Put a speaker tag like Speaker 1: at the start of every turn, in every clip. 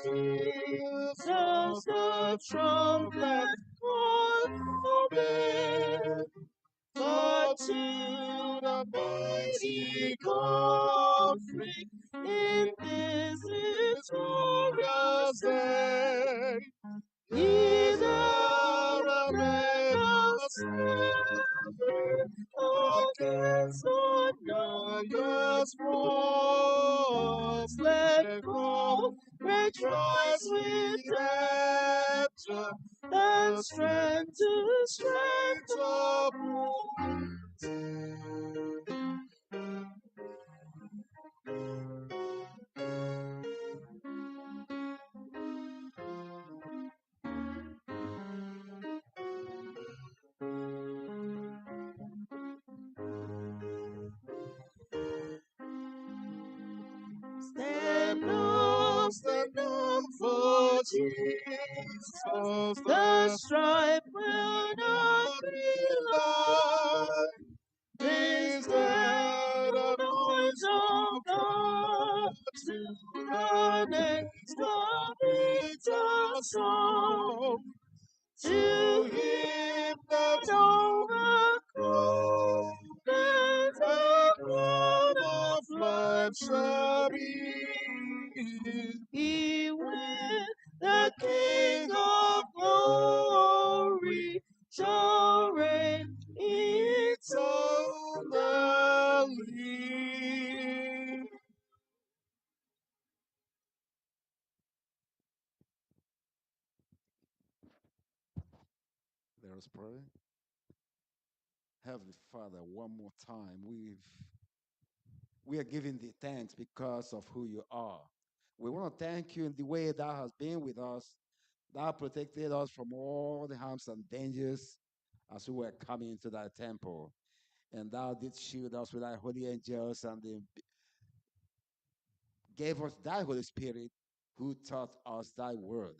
Speaker 1: Jesus, the trumpet call obey. For to the mighty conflict in this victorious day, either rebels against the glorious cross, let go, rejoice with rapture, and strength to strength upon. Stand up for Jesus. The stripe will not be lost. This dead anoints of God to the next of song. To him that overcomes, the crown of life shall be. He will, the King of glory, shall reign eternally.
Speaker 2: Let us pray. Heavenly Father, one more time, we are giving the thanks because of who you are. We want to thank you in the way that has been with us, that protected us from all the harms and dangers as we were coming into that temple. And thou did shield us with thy holy angels and gave us thy Holy Spirit who taught us thy word.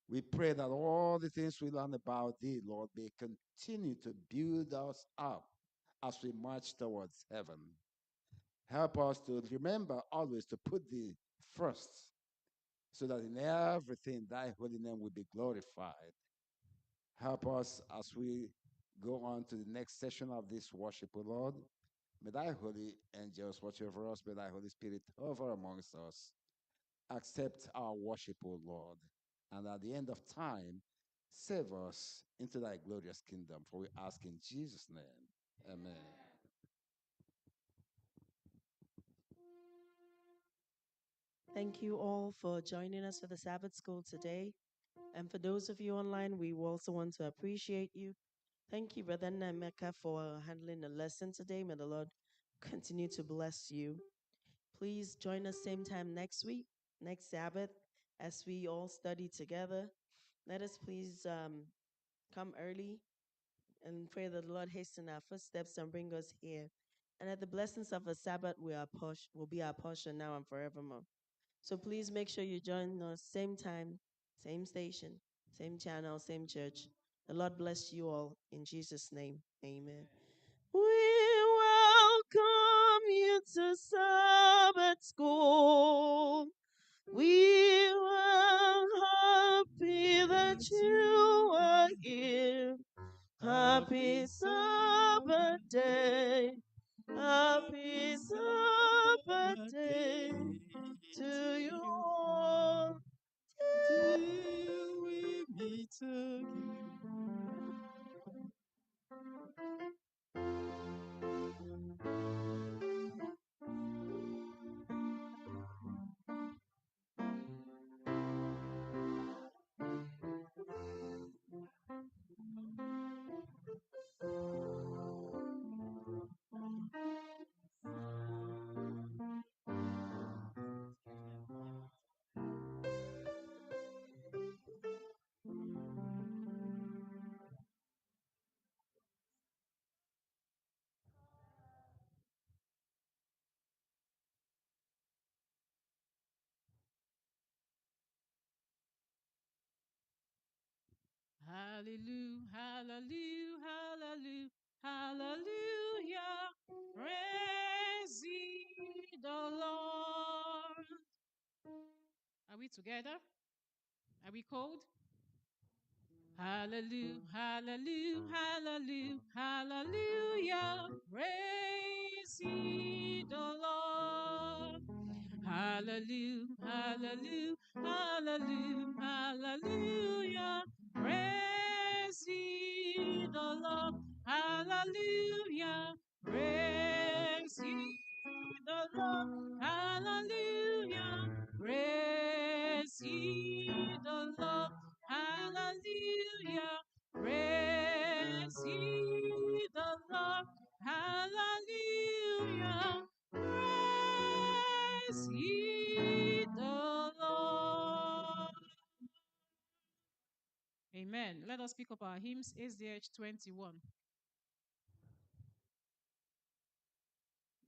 Speaker 2: We pray that all the things we learn about thee, Lord, may continue to build us up as we march towards heaven. Help us to remember always to put thee first, so that in everything thy holy name will be glorified. Help us as we go on to the next session of this worship, O Lord. May thy holy angels watch over us. May thy Holy Spirit hover amongst us. Accept our worship, O Lord. And at the end of time, save us into thy glorious kingdom. For we ask in Jesus' name. Amen.
Speaker 3: Thank you all for joining us for the Sabbath School today. And for those of you online, we also want to appreciate you. Thank you, Brother Nameka, for handling the lesson today. May the Lord continue to bless you. Please join us same time next week, next Sabbath, as we all study together. Let us please come early and pray that the Lord hasten our footsteps and bring us here. And that the blessings of a Sabbath will be our portion now and forevermore. So please make sure you join us same time, same station, same channel, same church. The Lord bless you all in Jesus' name. Amen. We welcome you to Sabbath School. We are happy that you are here. Happy Sabbath day. Happy Sabbath day to you all.
Speaker 1: Till we meet again.
Speaker 4: Hallelujah, hallelujah, hallelujah, hallelujah. Praise ye the Lord. Are we together. Are we cold? Hallelujah, hallelujah, hallelujah, hallelujah. Praise ye the Lord. Hallelujah, hallelujah, hallelujah, hallelujah. Praise ye the Lord. Hallelujah. Praise ye the Lord. Hallelujah. Praise ye the Lord. Hallelujah. Praise ye the Lord. Hallelujah. Praise ye the Lord. Amen. Let us pick up our hymns, SDH 21.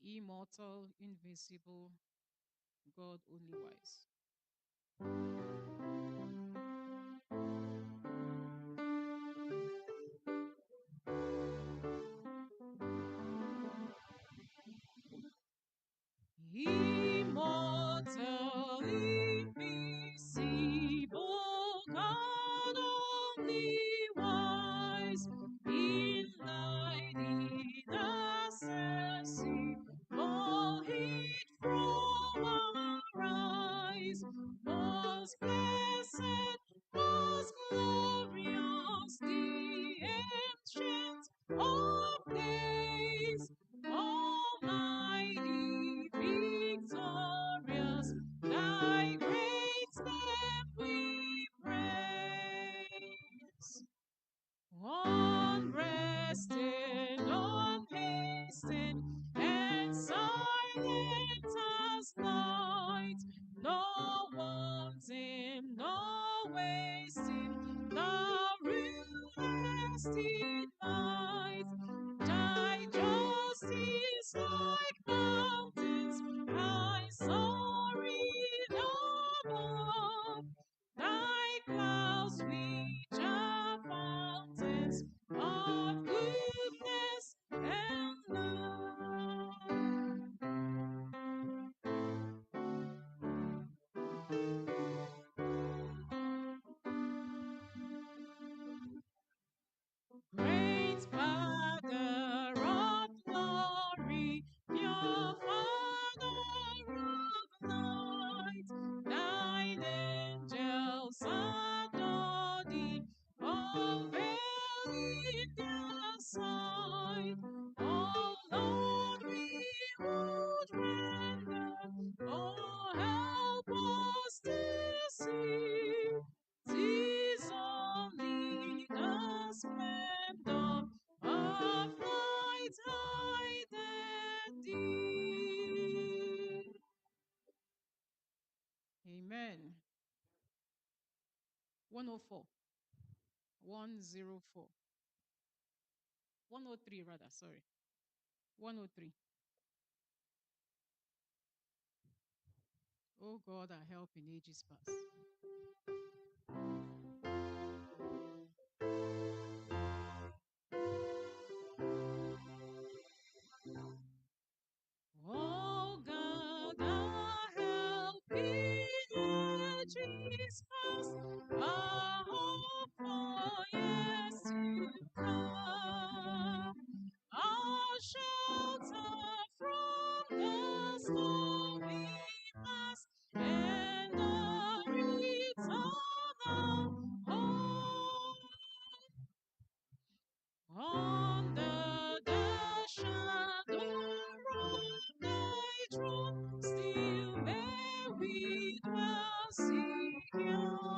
Speaker 4: Immortal, invisible, God only wise. Immortal, invisible, God only wise, in light, in accessi, all hid from our eyes, most blessed, most glorious, the ancient of days, Almighty, victorious, thy great name we praise. Unrested, unhasted, and silent as night, no wanting, no wasting, thou rulest in light. Thy justice like mountains, thy sorry above. Thy clouds which are fountains of goodness and love. Great Father of glory, pure Father of light, thine angels adore thee, all veil in their sight. Oh Lord, we would render, oh help us to see. 'Tis only the splendor of light hideth thee. Amen. 104. 104. 103 rather, sorry. 103. Oh God, our help in ages past. Oh God, our help in ages past, our hope for years to come, our shelter from the stormy past, and the eternal hope. Under the shadow of thy throne, still may we dwell secure.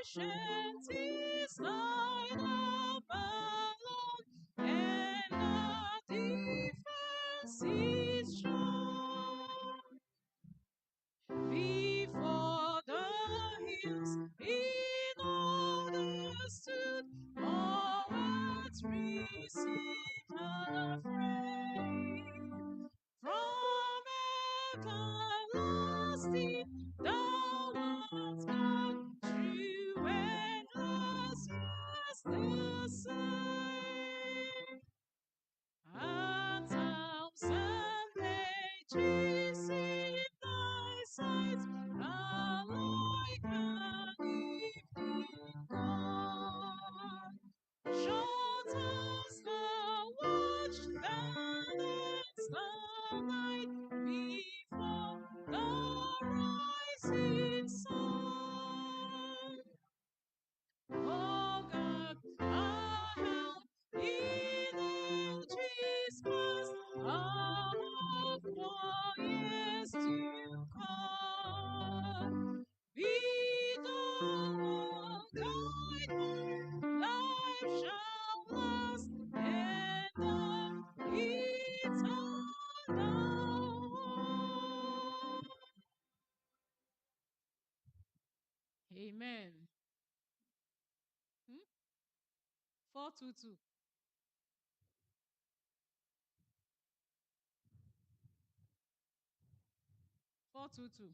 Speaker 4: Sufficient is thy love alone, and the defense is sure. Before the hills in order stood, all earth received afraid. From everlasting thou art God, true and endless as the same. At times and ages in thy 422. 422.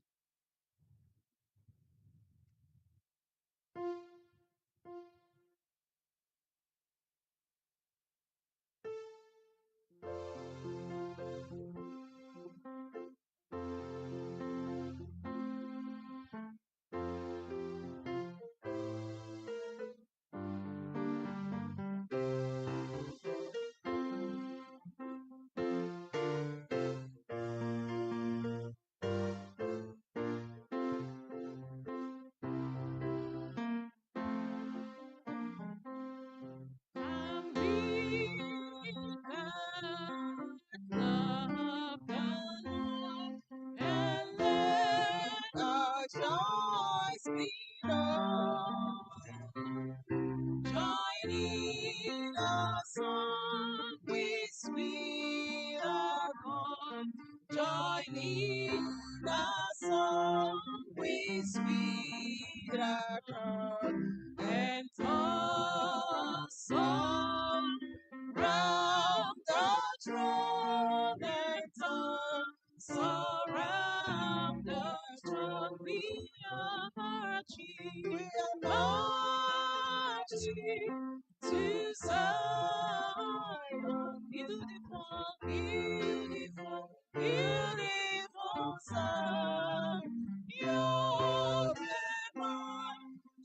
Speaker 1: And the sun round the throne, and the surround the throne. We are marching to Zion. Beautiful, beautiful, beautiful Zion. Your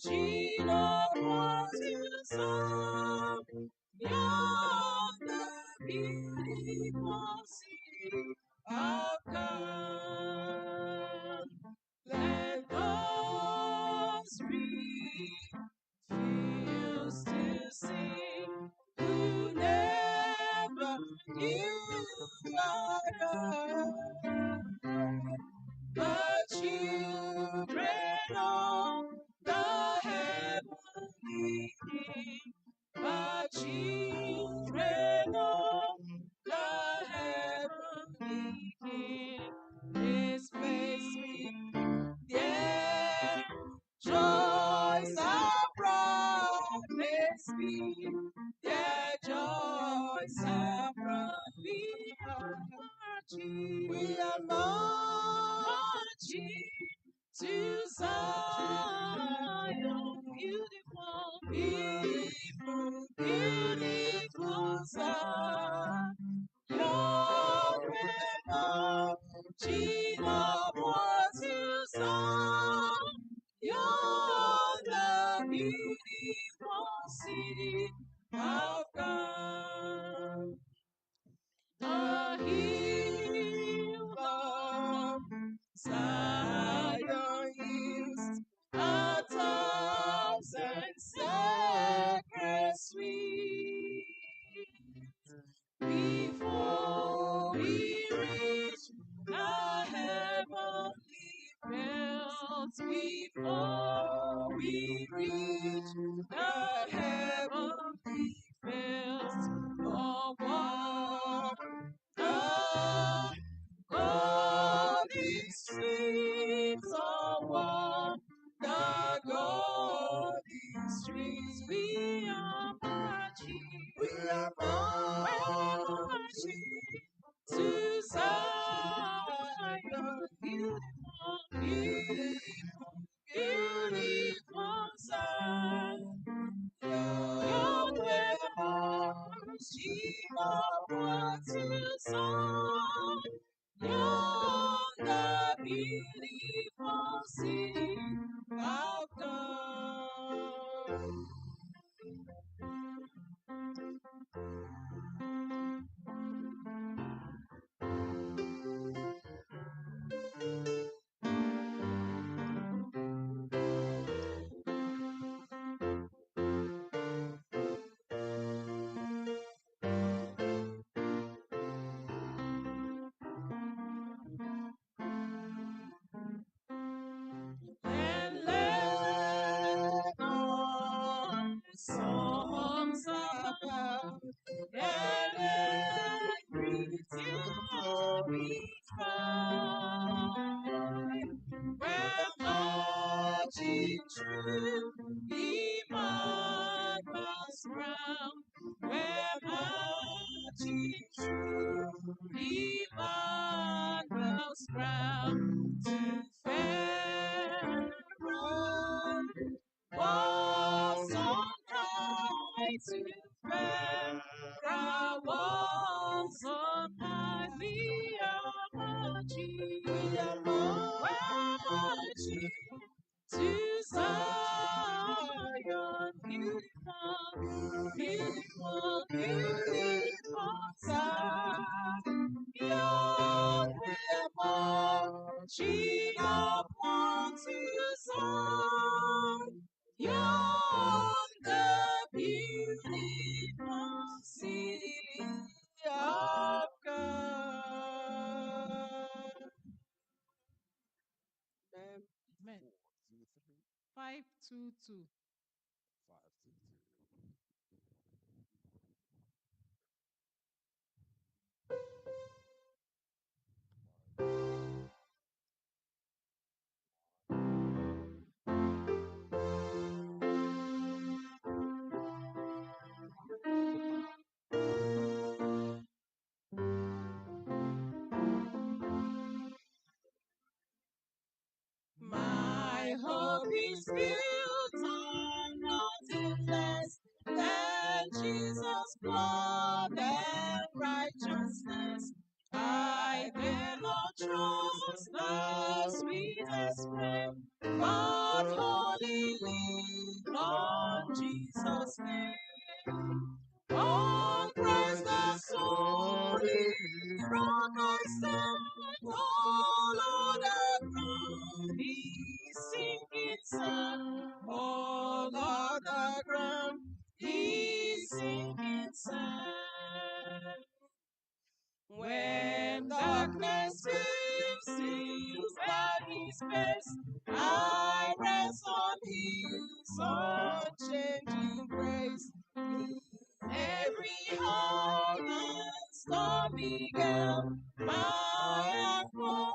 Speaker 1: Gina was his son. Yonder beautiful city of God. Let us refuse to sing, who never knew your God. The children of the heavenly King, the children of the heavenly King, His face with their joys are brightness be, their joys are bright. We are marching to Zion, beautiful, beautiful, beautiful Zion. Your Gina was his son. You're the beautiful city of God. The hill of Zion is 1,000 sacred sweets. Before we reach the heavenly realms, before we reach the heavenly realms, oh, what the golden streams of one, the golden streams. We are marching, to Zion, beautiful, beautiful, beautiful Zion. Your she was his son. You're the beautiful city of God. And let our songs abound, and every tear we cry. We're marching through the marvelous ground, fair walls on high we are marching, to Zion, beautiful, beautiful, beautiful Zion. We are marching upon to Zion, the beautiful city of God. Amen.
Speaker 4: Amen.
Speaker 2: 4, 2, 3,
Speaker 4: 522.
Speaker 2: 5, 2,
Speaker 1: My hope is built on nothing less than Jesus' blood and righteousness. I cannot trust the sweetest friend, but wholly lean on Jesus' name. On Christ the solid rock I stand, all other ground is sinking sand. All other ground is sinking sand. When darkness seems that His face, I rest on His unchanging grace. Every hard and stormy gale, my anchor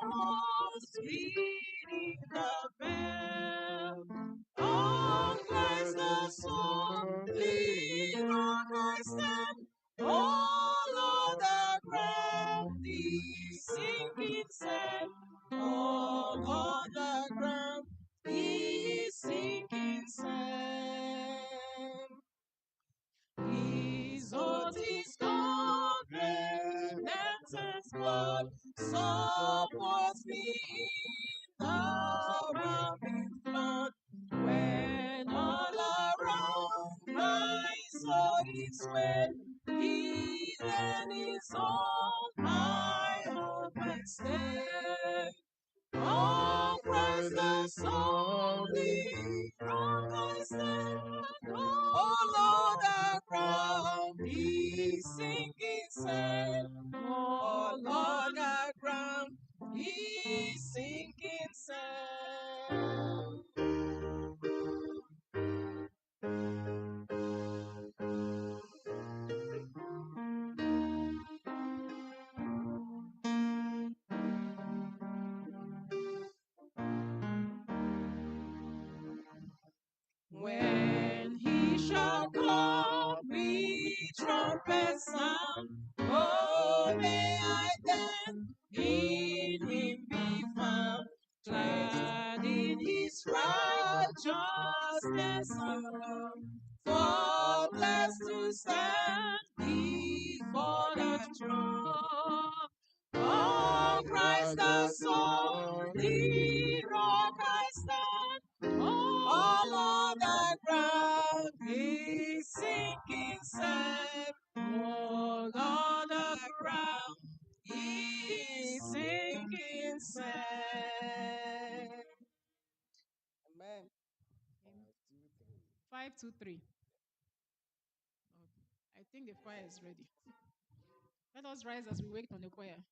Speaker 1: reading the bell. On Christ the solid rock I stand, all other ground is sinking sand. All other ground is sinking sand. His oath is covenant and blood supports me in the roaring flood. When all around my soul is wet, He then is all my hope and stay. On Christ the solid rock I stand, all other ground is sinking sand. All other ground is sinking sand. When He shall come with trumpet sound, oh, may I then in Him be found, clad in His righteousness alone. For blessed to stand before the throne. Oh, Christ the solid rock I stand, all other ground is sinking sand. All other ground is sinking sand. Amen.
Speaker 4: 523. Okay. I think the choir is ready. Let us rise as we wait on the choir.
Speaker 2: 3.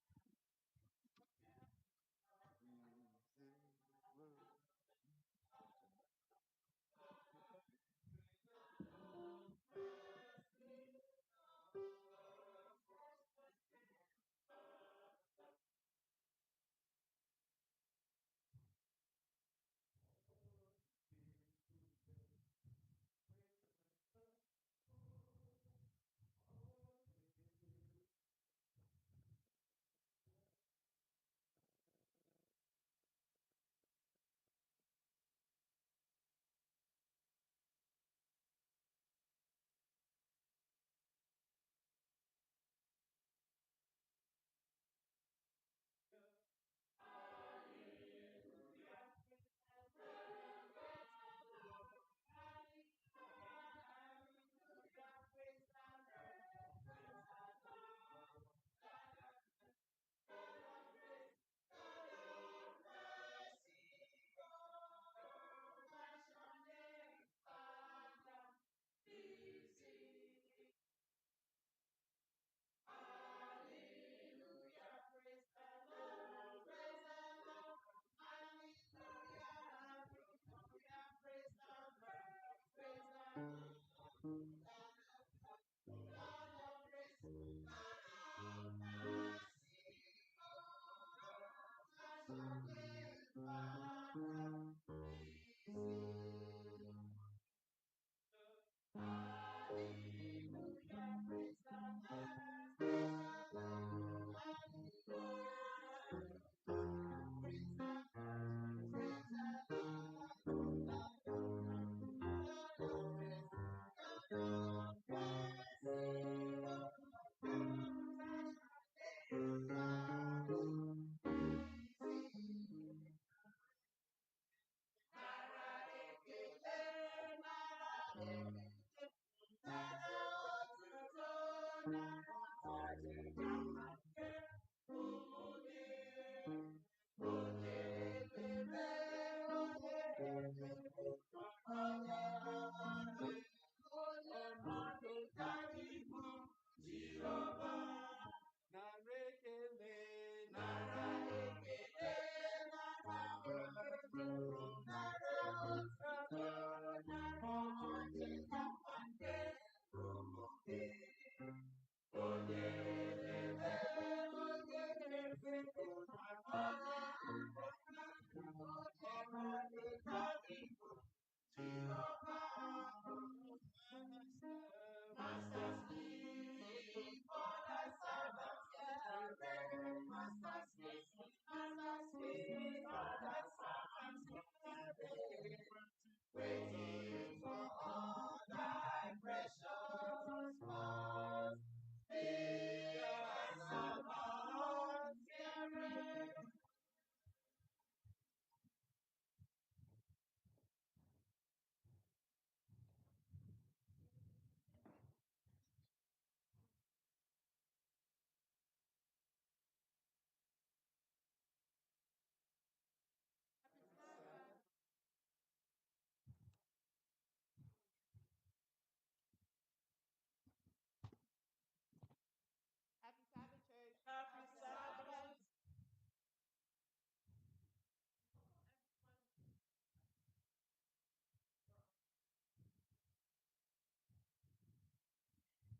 Speaker 4: Happy Sabbath, church.
Speaker 3: Happy Sabbath.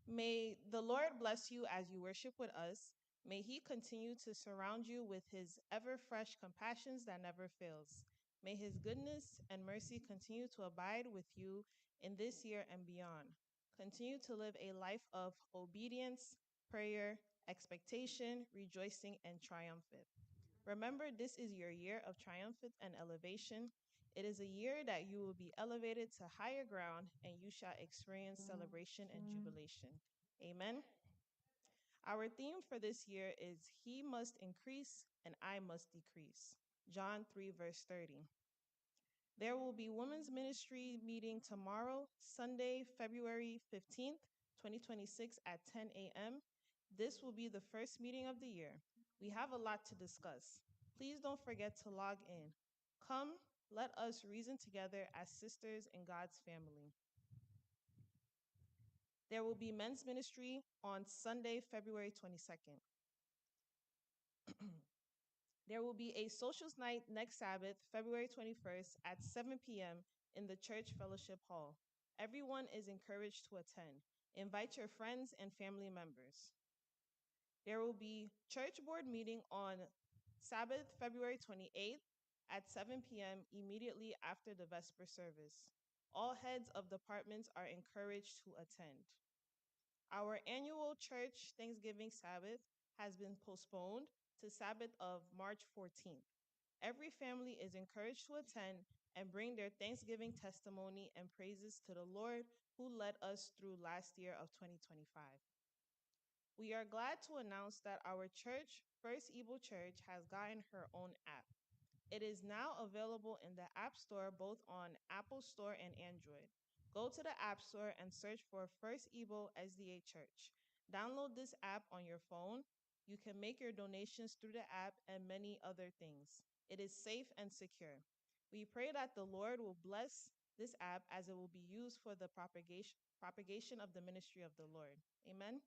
Speaker 1: May the Lord bless you as you worship with us. May He continue to surround you with His ever fresh compassions that never fails. May His goodness and mercy continue to abide with you in this year and beyond. Continue to live a life of obedience, prayer, expectation, rejoicing, and triumphant. Remember, this is your year of triumphant and elevation. It is a year that you will be elevated to higher ground and you shall experience celebration and jubilation. Amen. Our theme for this year is He must increase and I must decrease. John 3, verse 30. There will be women's ministry meeting tomorrow, Sunday, February 15th, 2026 at 10 a.m. This will be the first meeting of the year. We have a lot to discuss. Please don't forget to log in. Come, let us reason together as sisters in God's family. There will be men's ministry on Sunday, February 22nd. There will be a socials night next Sabbath, February 21st at 7 p.m. in the Church Fellowship Hall. Everyone is encouraged to attend. Invite your friends and family members. There will be church board meeting on Sabbath, February 28th at 7 p.m. immediately after the Vesper service. All heads of departments are encouraged to attend. Our annual church Thanksgiving Sabbath has been postponed to Sabbath of March 14th. Every family is encouraged to attend and bring their Thanksgiving testimony and praises to the Lord who led us through last year of 2025. We are glad to announce that our church, First Igbo Church, has gotten her own app. It is now available in the App Store, both on Apple Store and Android. Go to the App Store and search for First Igbo SDA Church. Download this app on your phone. You can make your donations through the app and many other things. It is safe and secure. We pray that the Lord will bless this app as it will be used for the propagation of the ministry of the Lord. Amen.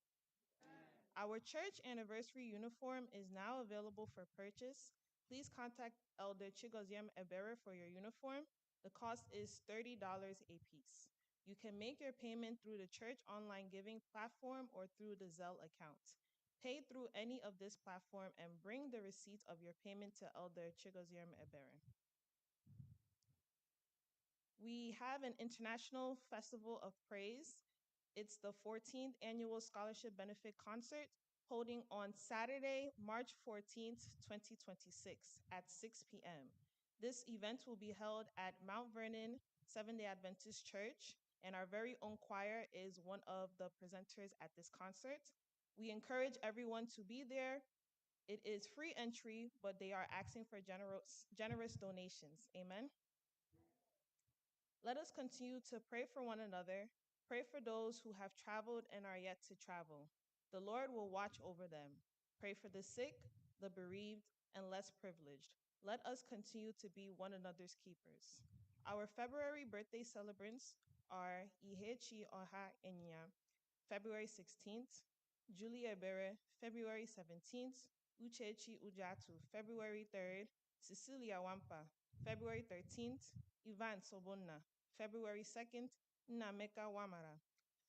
Speaker 1: Our church anniversary uniform is now available for purchase. Please contact Elder Chigoziem Ebere for your uniform. The cost is $30 a piece. You can make your payment through the church online giving platform or through the Zelle account. Pay through any of this platform and bring the receipt of your payment to Elder Chigoziem Ebere. We have an International Festival of Praise. It's the 14th Annual Scholarship Benefit Concert holding on Saturday, March 14th, 2026 at 6 p.m. This event will be held at Mount Vernon Seventh-day Adventist Church, and our very own choir is one of the presenters at this concert. We encourage everyone to be there. It is free entry, but they are asking for generous donations. Amen. Let us continue to pray for one another, pray for those who have traveled and are yet to travel. The Lord will watch over them. Pray for the sick, the bereaved, and less privileged. Let us continue to be one another's keepers. Our February birthday celebrants are Ihechi Oha Enya, February 16th, Julia Ebere, February 17th, Uchechi Ujatu, February 3rd, Cecilia Wampa, February 13th, Ivan Sobonna, February 2nd, Nnameka Wamara,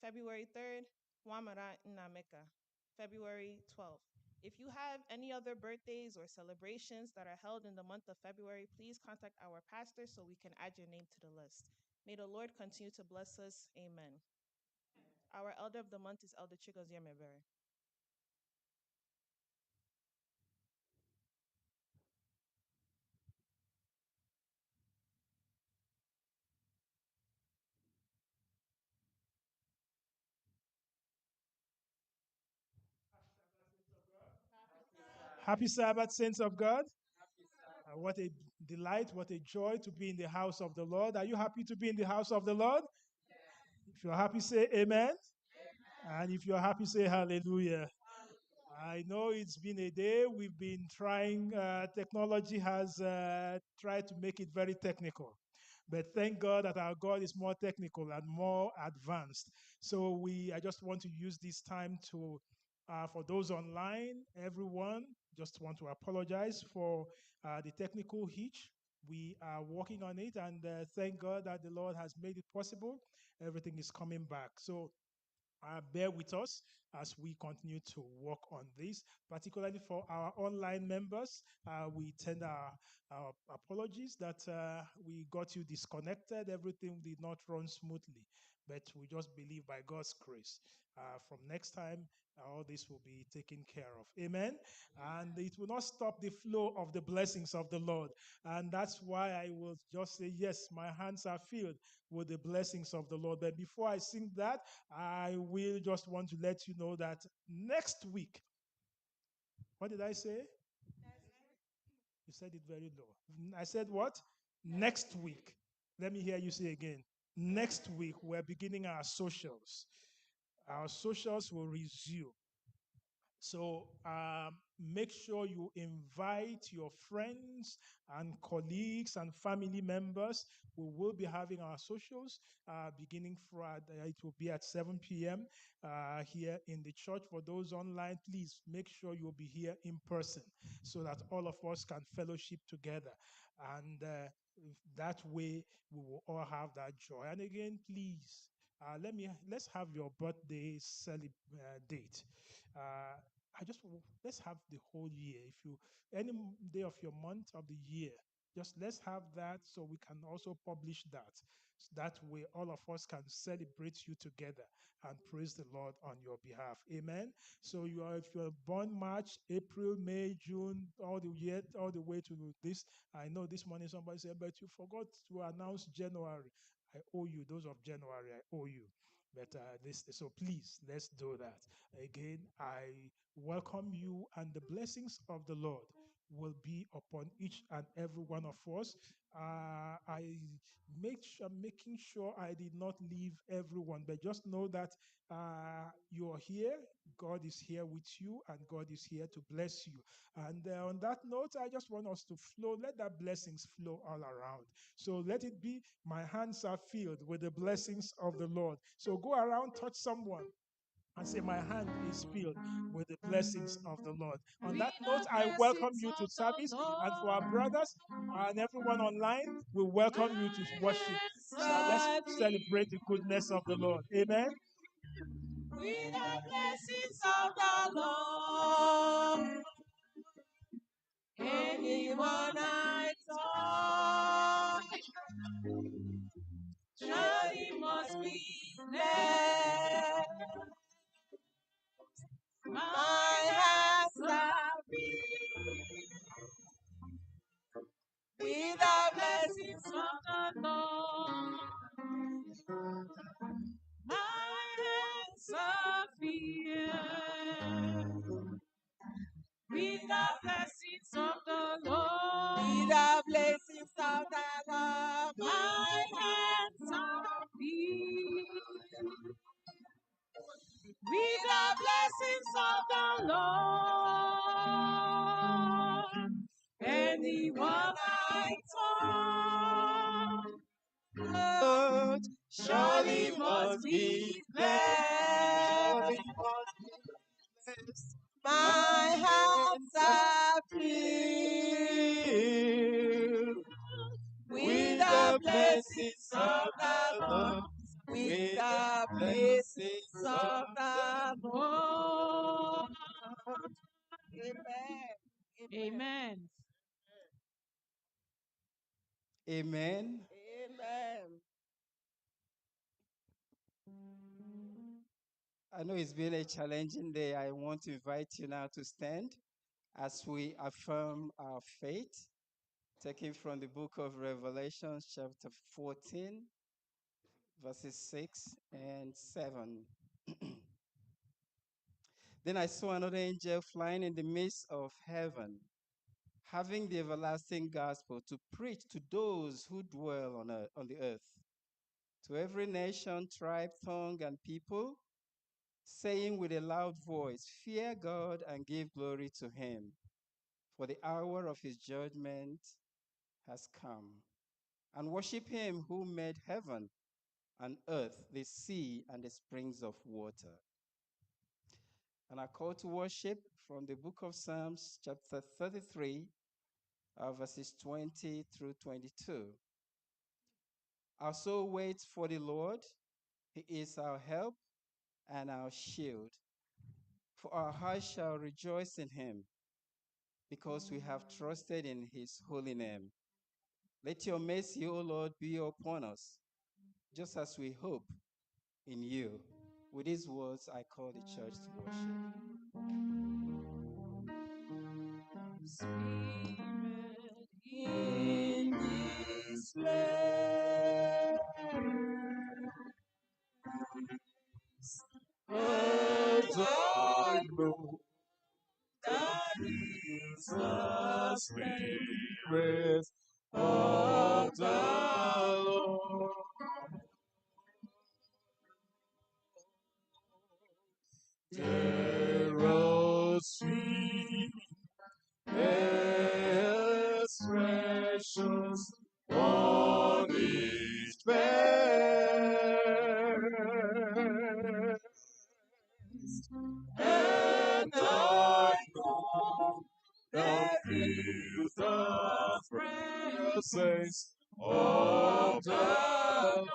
Speaker 1: February 3rd, Wamara Nnameka, February 12th. If you have any other birthdays or celebrations that are held in the month of February, please contact our pastor so we can add your name to the list. May the Lord continue to bless us. Amen. Our elder of the month is Elder Chigozie Mebere.
Speaker 5: Happy Sabbath, saints of God. What a delight, what a joy to be in the house of the Lord. Are you happy to be in the house of the Lord? If you're happy, say amen. And if you're happy, say hallelujah. I know it's been a day. We've been trying, technology has tried to make it very technical. But thank God that our God is more technical and more advanced. So I just want to use this time to, for those online, everyone, just want to apologize for the technical hitch. We are working on it, and thank God that the Lord has made it possible. Everything is coming back. So bear with us as we continue to work on this, particularly for our online members. We tender our apologies that we got you disconnected. Everything did not run smoothly, but we just believe by God's grace, from next time, all this will be taken care of. Amen. And it will not stop the flow of the blessings of the Lord. And that's why I will just say, yes, my hands are filled with the blessings of the Lord. But before I sing that, I will just want to let you know that next week, what did I say? You said it very low. I said what? Next week. Let me hear you say again. Next week, we're beginning our socials. Our socials will resume. So make sure you invite your friends and colleagues and family members. We will be having our socials beginning Friday. It will be at 7 p.m. Here in the church. For those online, please make sure you'll be here in person so that all of us can fellowship together. And that way, we will all have that joy. And again, please, let's have your birthday date. Let's have the whole year. If you any day of your month of the year, just let's have that so we can also publish that. So that way, all of us can celebrate you together and praise the Lord on your behalf. Amen. So if you're born March, April, May, June, all the way to this. I know this morning somebody said, but you forgot to announce January. I owe you. Those of January, I owe you. But so please, let's do that. Again, I welcome you, and the blessings of the Lord will be upon each and every one of us. Making sure I did not leave everyone, but just know that you're here. God is here with you, and God is here to bless you. And on that note, I just want us to flow. Let that blessings flow all around. So let it be. My hands are filled with the blessings of the Lord. So go around, touch someone, and say, my hand is filled with the blessings of the Lord. On that note, I welcome you to service. And for our brothers and everyone online, we welcome you to worship. So let's celebrate the goodness of the Lord. Amen.
Speaker 3: With the blessings of the Lord, anyone I touch, surely must be blessed. My hands are with the blessings of the Lord. My hands are filled with the blessings of the Lord. With the blessings of the Lord. My hands are filled with the blessings of the Lord. Anyone I touch surely must be blessed. My hands are filled with the blessings of the Lord, with the blessings of the Lord. Amen.
Speaker 4: Amen.
Speaker 6: Amen.
Speaker 3: Amen.
Speaker 6: I know it's been a challenging day. I want to invite you now to stand as we affirm our faith, taken from the book of Revelation, chapter 14, verses 6 and 7. Then I saw another angel flying in the midst of heaven, having the everlasting gospel to preach to those who dwell on the earth, to every nation, tribe, tongue, and people, saying with a loud voice, "Fear God and give glory to him, for the hour of his judgment has come. And worship him who made heaven and earth, the sea, and the springs of water." And our call to worship from the book of Psalms, chapter 33, verses 20 through 22. Our soul waits for the Lord. He is our help and our shield. For our heart shall rejoice in him, because we have trusted in his holy name. Let your mercy, O Lord, be upon us, just as we hope in you. With these words, I call the church to worship.
Speaker 3: Spirit in this place, and I know that is the Spirit of the Lord. There are sweet expressions on each face, and I know that is the presence of the Lord.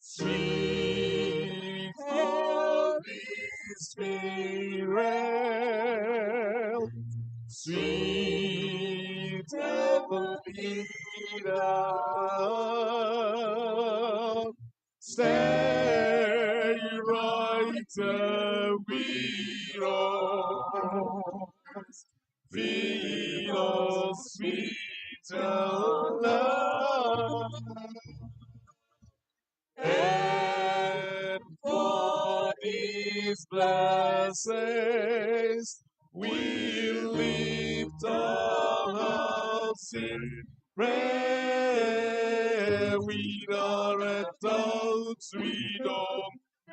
Speaker 3: Sweet Holy Spirit, sweet heavenly dove, stay right where we are. Fill us with your love, and for these blessings we lift our hearts in prayer. We are at thoughts we know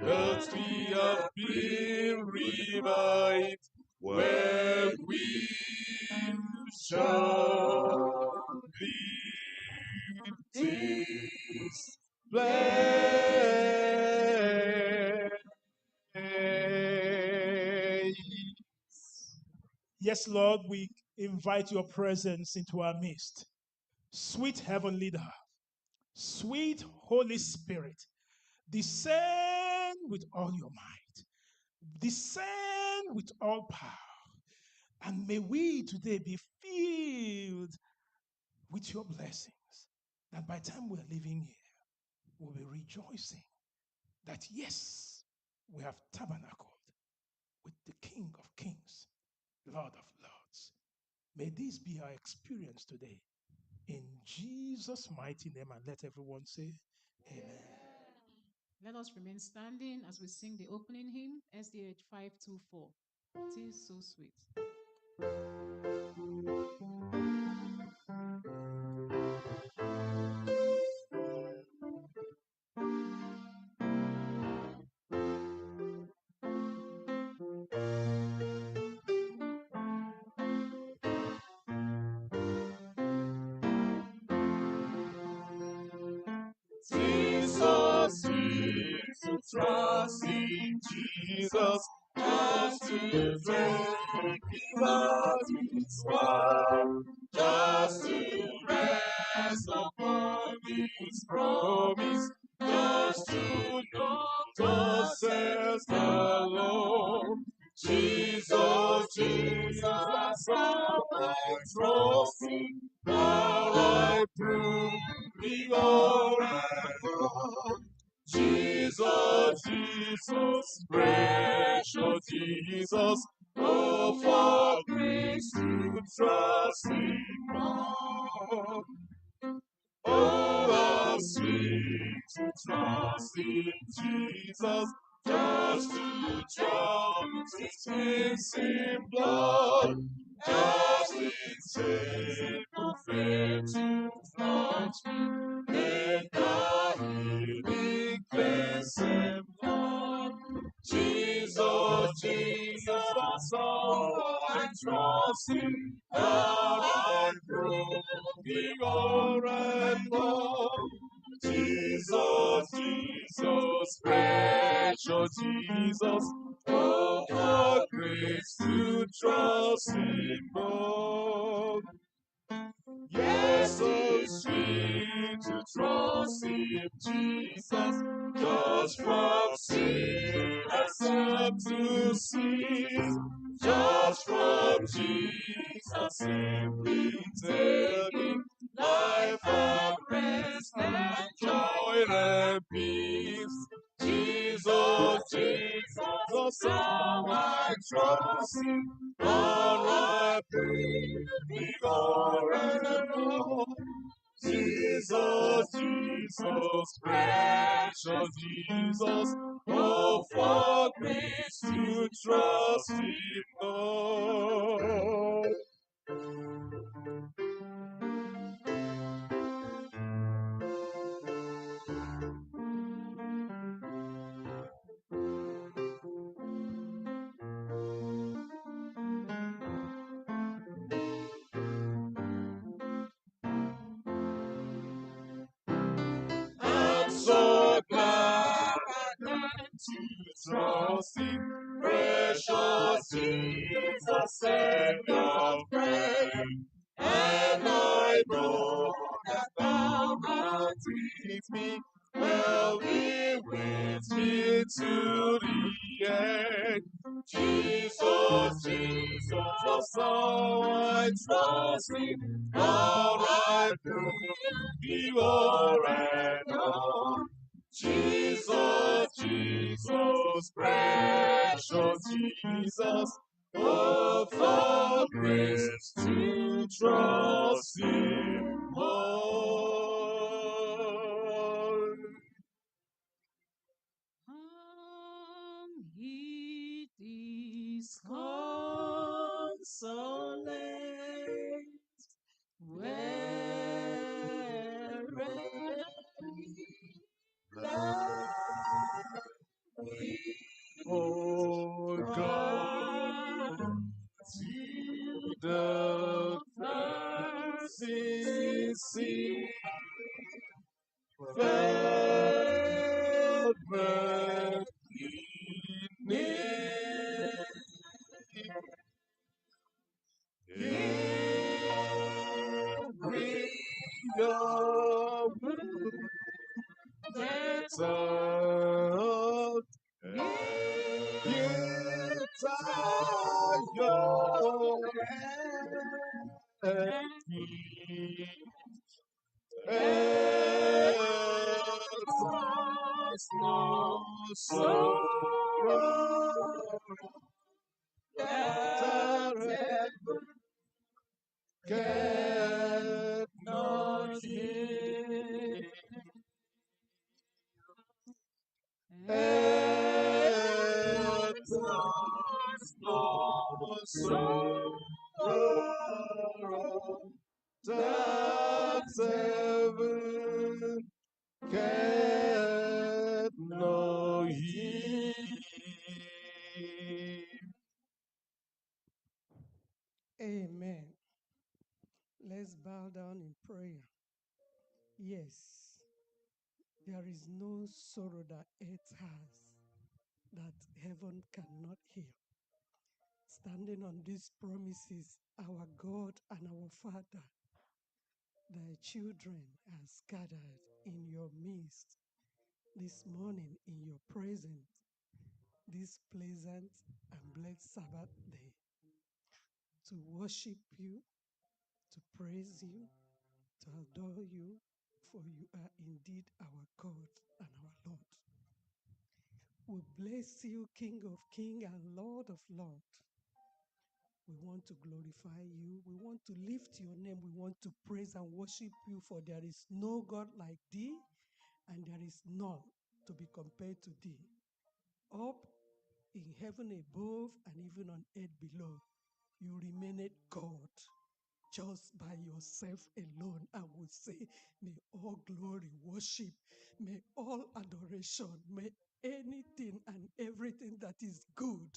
Speaker 3: that we have been revived when we shall leave this place.
Speaker 5: Yes, Lord, we invite your presence into our midst. Sweet Heavenly Dove, sweet Holy Spirit, descend with all your might, descend with all power, and may we today be filled with your blessings, that by the time we're leaving here, we'll be rejoicing that yes, we have tabernacled with the King of Kings, Lord of Lords. May this be our experience today. In Jesus' mighty name, and let everyone say, Amen.
Speaker 4: Let us remain standing as we sing the opening hymn, SDA 524. It is so sweet.
Speaker 7: trust in Jesus, just to take Him at His word, just to rest upon His promise, just to know thus says the Lord. Jesus, Jesus, how I trust Him, how I prove Him all and all. Jesus, Jesus, precious Jesus, oh, for grace to trust Him more. Oh, how sweet to trust in Jesus, just to trust His cleansing blood, just in simple faith to trust in the healing cleansing blood. Jesus, Jesus, how I trust Him, how I prove Him more and more. Jesus, Jesus, precious Jesus, oh, for grace to trust Him more. Yes, so sweet to trust in Jesus, just from sin accept to cease, just from Jesus simply taking life and rest and joy and peace. Jesus, Jesus, how I trust Him, how I praise Thee, forevermore. Jesus, Jesus, precious Jesus, oh, for grace to trust Him more. I'm so glad I learned to trust Him, precious Jesus, Savior, friend. And I know that Thou art with me, will be with me to the end. Jesus, Jesus, how I trust Him, how I prove Thee o'er and o'er. Jesus, Jesus, precious Jesus, oh, for grace to trust Him more.
Speaker 4: It is consolate wherever
Speaker 7: Oh, God, to the mercy seat, fervently near. Bring your words out. Give your hand. Trust no sorrow that heaven cannot heal. And trust no sorrow that heaven cannot heal.
Speaker 8: Amen. Let's bow down in prayer. Yes, There is no sorrow that earth has that heaven cannot heal. Standing on these promises, our God and our Father, thy children has gathered in your midst this morning in your presence, this pleasant and blessed Sabbath day, to worship you, to praise you, to adore you, for you are indeed our God and our Lord. We bless you, King of Kings and Lord of Lords. We want to glorify you. We want to lift your name. We want to praise and worship you, for there is no God like thee, and there is none to be compared to thee. Up in heaven above and even on earth below, you remained God. Just by yourself alone, I would say, may all glory, worship, may all adoration, may anything and everything that is good,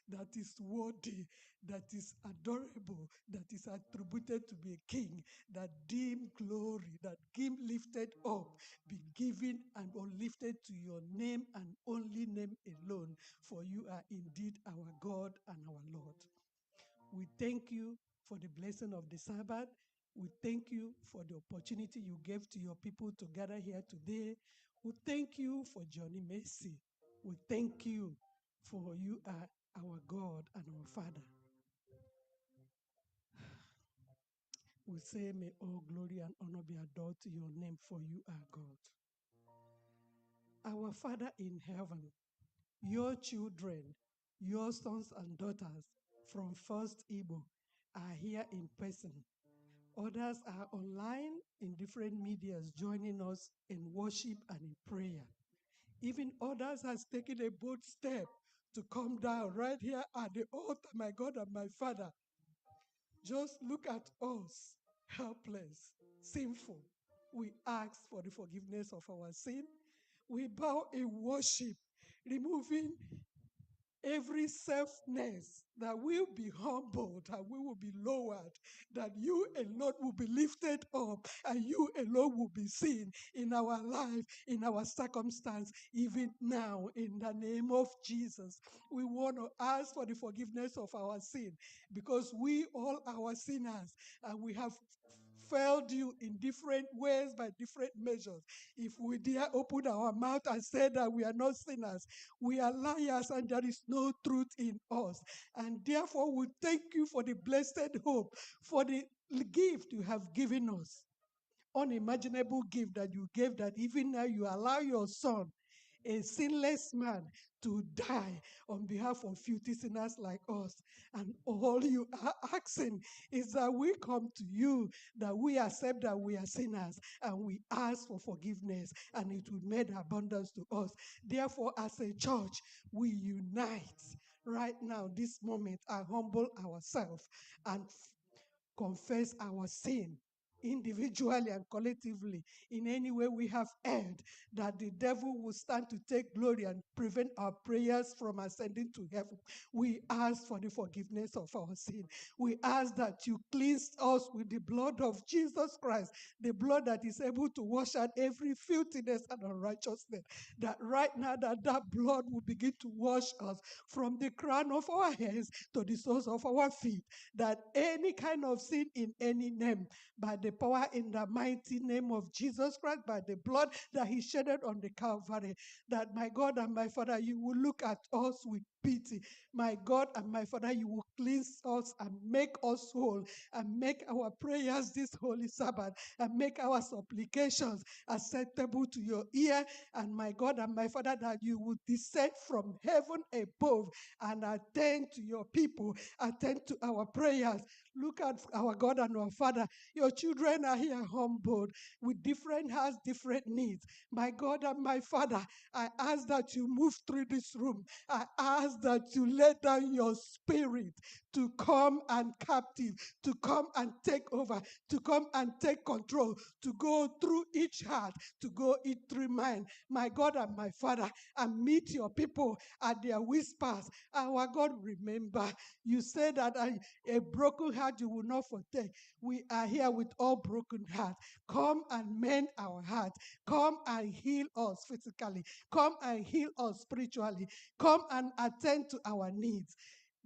Speaker 8: that is worthy, that is adorable, that is attributed to be a king, that deem glory, that deem lifted up, be given and uplifted to your name and only name alone, for you are indeed our God and our Lord. We thank you for the blessing of the Sabbath. We thank you for the opportunity you gave to your people to gather here today. We thank you for Johnny Mercy. We thank you for you are our God and our Father. We say, may all glory and honor be adored to your name, for you are God. Our Father in heaven, your children, your sons and daughters from First Igbo are here in person. Others are online in different medias joining us in worship and in prayer. Even others has taken a bold step to come down right here at the altar, my God and my Father. Just look at us, helpless, sinful. We ask for the forgiveness of our sin. We bow in worship, removing every selfness, that will be humbled and we will be lowered, that you alone will be lifted up and you alone will be seen in our life, in our circumstance, even now, in the name of Jesus. We want to ask for the forgiveness of our sin, because we all are sinners and we have failed you in different ways by different measures. If we dare open our mouth and say that we are not sinners, we are liars and there is no truth in us. And therefore, we thank you for the blessed hope, for the gift you have given us. Unimaginable gift that you gave, that even now you allow your son, a sinless man, to die on behalf of filthy sinners like us. And all you are asking is that we come to you, that we accept that we are sinners, and we ask for forgiveness, and it will make abundance to us. Therefore, as a church, we unite right now, this moment, and humble ourselves and confess our sin individually and collectively in any way we have erred, that the devil will stand to take glory and prevent our prayers from ascending to heaven. We ask for the forgiveness of our sin. We ask that you cleanse us with the blood of Jesus Christ, the blood that is able to wash out every filthiness and unrighteousness, that right now that blood will begin to wash us from the crown of our heads to the soles of our feet, that any kind of sin in any name, by the power in the mighty name of Jesus Christ, by the blood that he shedded on the Calvary, that my God and my Father, you will look at us with pity. My God and my Father, you will cleanse us and make us whole, and make our prayers this holy Sabbath, and make our supplications acceptable to your ear. And my God and my Father, that you will descend from heaven above and attend to your people, attend to our prayers. Look at our God and our Father. Your children are here humbled with different hearts, different needs. My God and my Father, I ask that you move through this room. I ask ask that you let down your spirit to come and captive, to come and take over, to come and take control, to go through each heart, to go through mine, my God and my Father, and meet your people at their whispers. Our God, remember, you said that a broken heart you will not forsake. We are here with all broken hearts. Come and mend our hearts. Come and heal us physically. Come and heal us spiritually. Come and attend to our needs.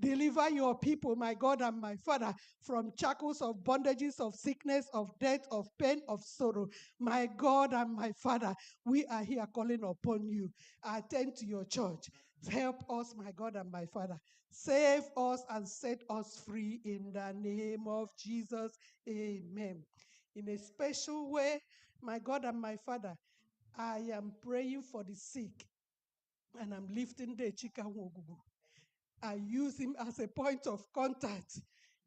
Speaker 8: Deliver your people, my God and my Father, from shackles of bondages, of sickness, of death, of pain, of sorrow. My God and my Father, we are here calling upon you. Attend to your church. Help us, my God and my Father. Save us and set us free in the name of Jesus. Amen. In a special way, my God and my Father, I am praying for the sick and I'm lifting the Chikanwogugu. I use him as a point of contact,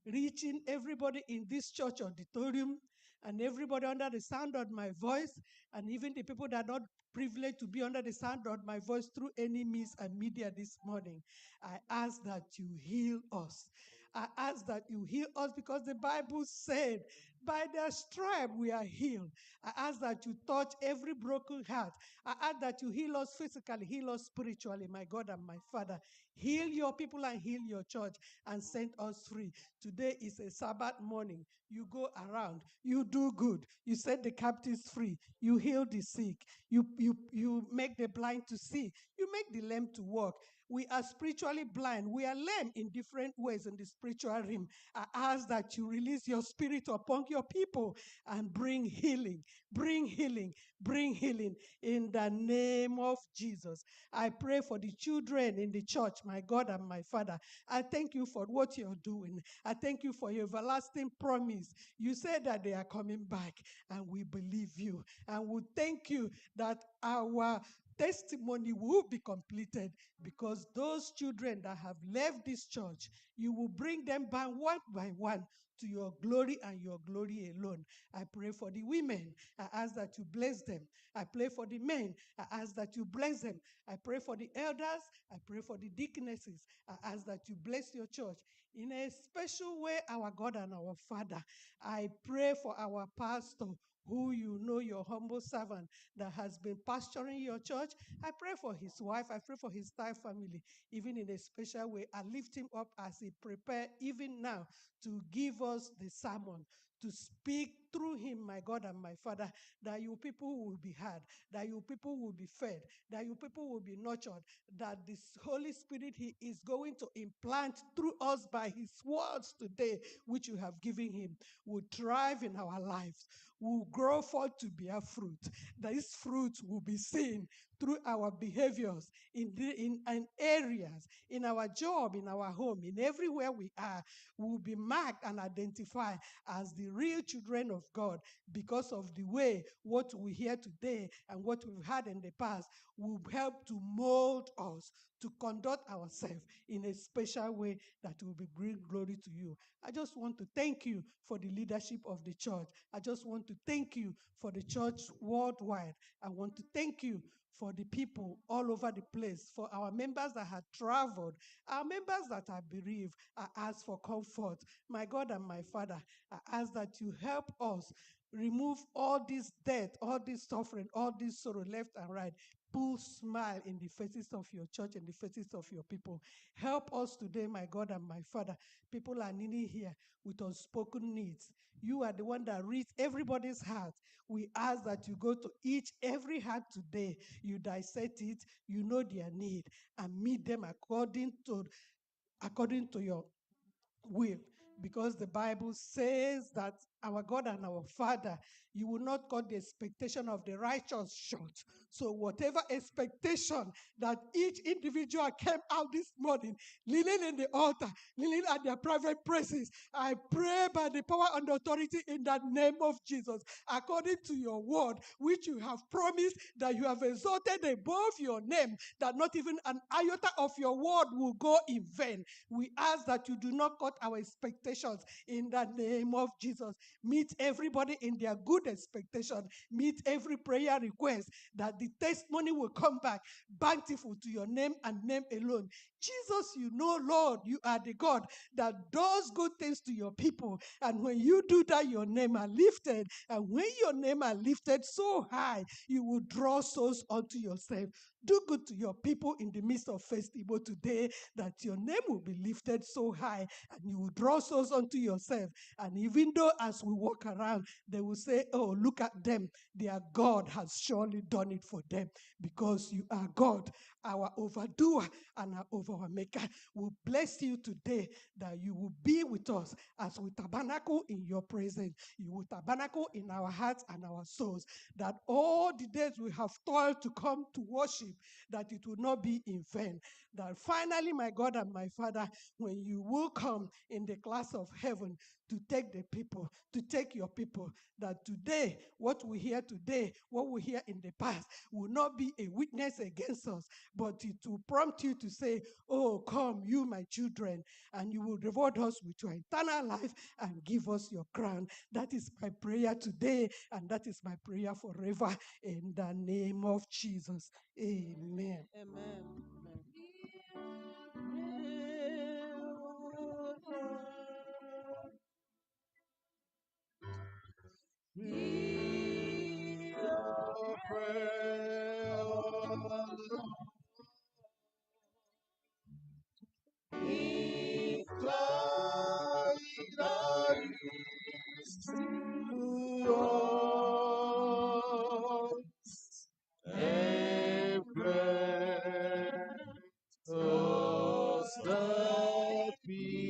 Speaker 8: reaching everybody in this church auditorium and everybody under the sound of my voice, and even the people that are not privileged to be under the sound of my voice through any means and media this morning. I ask that you heal us. I ask that you heal us because the Bible said, by their stripe we are healed. I ask that you touch every broken heart. I ask that you heal us physically, heal us spiritually, my God and my Father. Heal your people and heal your church and set us free. Today is a Sabbath morning. You go around, you do good, you set the captives free, you heal the sick, you make the blind to see, you make the lame to walk. We are spiritually blind. We are lame in different ways in the spiritual realm. I ask that you release your spirit upon your people and bring healing, bring healing, bring healing in the name of Jesus. I pray for the children in the church, my God and my Father. I thank you for what you're doing. I thank you for your everlasting promise. You said that they are coming back, and we believe you. And we thank you that our testimony will be completed because those children that have left this church, you will bring them back one by one to your glory and your glory alone. I pray for the women. I ask that you bless them. I pray for the men. I ask that you bless them. I pray for the elders. I pray for the deaconesses. I ask that you bless your church in a special way, our God and our Father. I pray for our pastor, who you know, your humble servant that has been pastoring your church. I pray for his wife. I pray for his entire family, even in a special way. I lift him up as he prepare even now to give us the sermon, to speak through him, my God and my Father, that you people will be heard, that you people will be fed, that you people will be nurtured, that this Holy Spirit he is going to implant through us by his words today, which you have given him, will thrive in our lives, will grow forth to bear fruit. This fruit will be seen through our behaviors in areas, in our job, in our home, in everywhere we are, will be marked and identified as the real children of God because of the way what we hear today and what we've had in the past will help to mold us to conduct ourselves in a special way that will be bring glory to you. I just want to thank you for the leadership of the church. I just want to thank you for the church worldwide. I want to thank you for the people all over the place, for our members that have traveled, our members that are bereaved. I ask for comfort. My God and my Father, I ask that you help us remove all this death, all this suffering, all this sorrow left and right. Put smile in the faces of your church and the faces of your people. Help us today, my God and my Father. People are kneeling here with unspoken needs. You are the one that reads everybody's heart. We ask that you go to every heart today. You dissect it, you know their need, and meet them according to your will, because the Bible says that our God and our Father, you will not cut the expectation of the righteous short. So whatever expectation that each individual came out this morning, kneeling in the altar, kneeling at their private places, I pray by the power and authority in the name of Jesus, according to your word, which you have promised that you have exalted above your name, that not even an iota of your word will go in vain. We ask that you do not cut our expectations in the name of Jesus. Meet everybody in their good expectation. Meet every prayer request that the testimony will come back bountiful to your name and name alone. Jesus, you know, Lord, you are the God that does good things to your people. And when you do that, your name are lifted. And when your name are lifted so high, you will draw souls unto yourself. Do good to your people in the midst of First Igbo today, that your name will be lifted so high and you will draw souls unto yourself. And even though as we walk around, they will say, oh, look at them. Their God has surely done it for them, because you are God, our overdoer and our overmaker. We bless you today that you will be with us as we tabernacle in your presence. You will tabernacle in our hearts and our souls, that all the days we have toiled to come to worship, that it will not be in vain. That finally, my God and my Father, when you will come in the class of heaven to take the people, to take your people, that today, what we hear today, what we hear in the past, will not be a witness against us, but it will prompt you to say, oh, come, you, my children, and you will reward us with your eternal life and give us your crown. That is my prayer today, and that is my prayer forever, in the name of Jesus. Amen.
Speaker 3: Amen. Amen.
Speaker 7: Hear our prayer, incline thy ears to us, and grant us thy peace.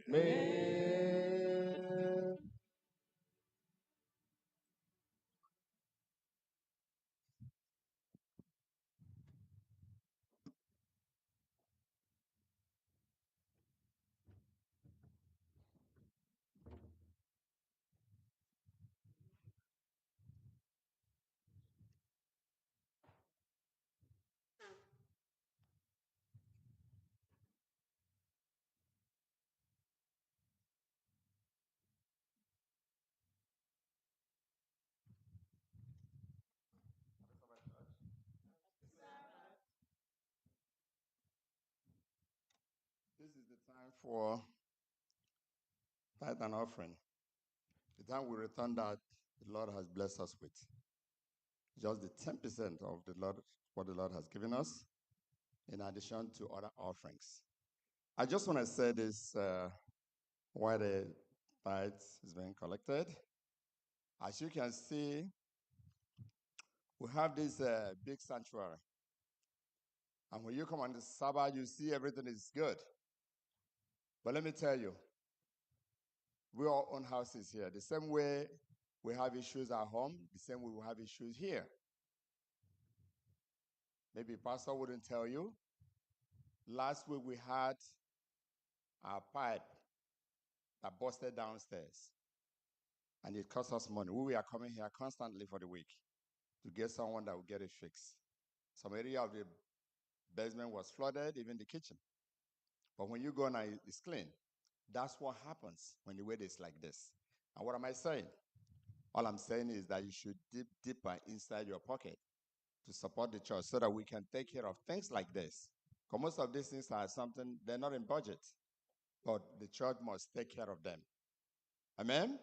Speaker 7: Amen. This is the time for tithe and offering. The time we return that the Lord has blessed us with. Just the 10% of the Lord, what the Lord has given us, in addition to other offerings. I just want to say this while the tithe is being collected. As you can see, we have this big sanctuary. And when you come on the Sabbath, you see everything is good. But let me tell you, we all own houses here. The same way we have issues at home, the same way we have issues here. Maybe Pastor wouldn't tell you. Last week we had a pipe that busted downstairs. And it cost us money. We were coming here constantly for the week to get someone that would get it fixed. Some area of the basement was flooded, even the kitchen. But when you go now, it's clean. That's what happens when the weather is like this. And what am I saying? All I'm saying is that you should dip deeper inside your pocket to support the church so that we can take care of things like this. Because most of these things are something, they're not in budget, but the church must take care of them. Amen? Amen.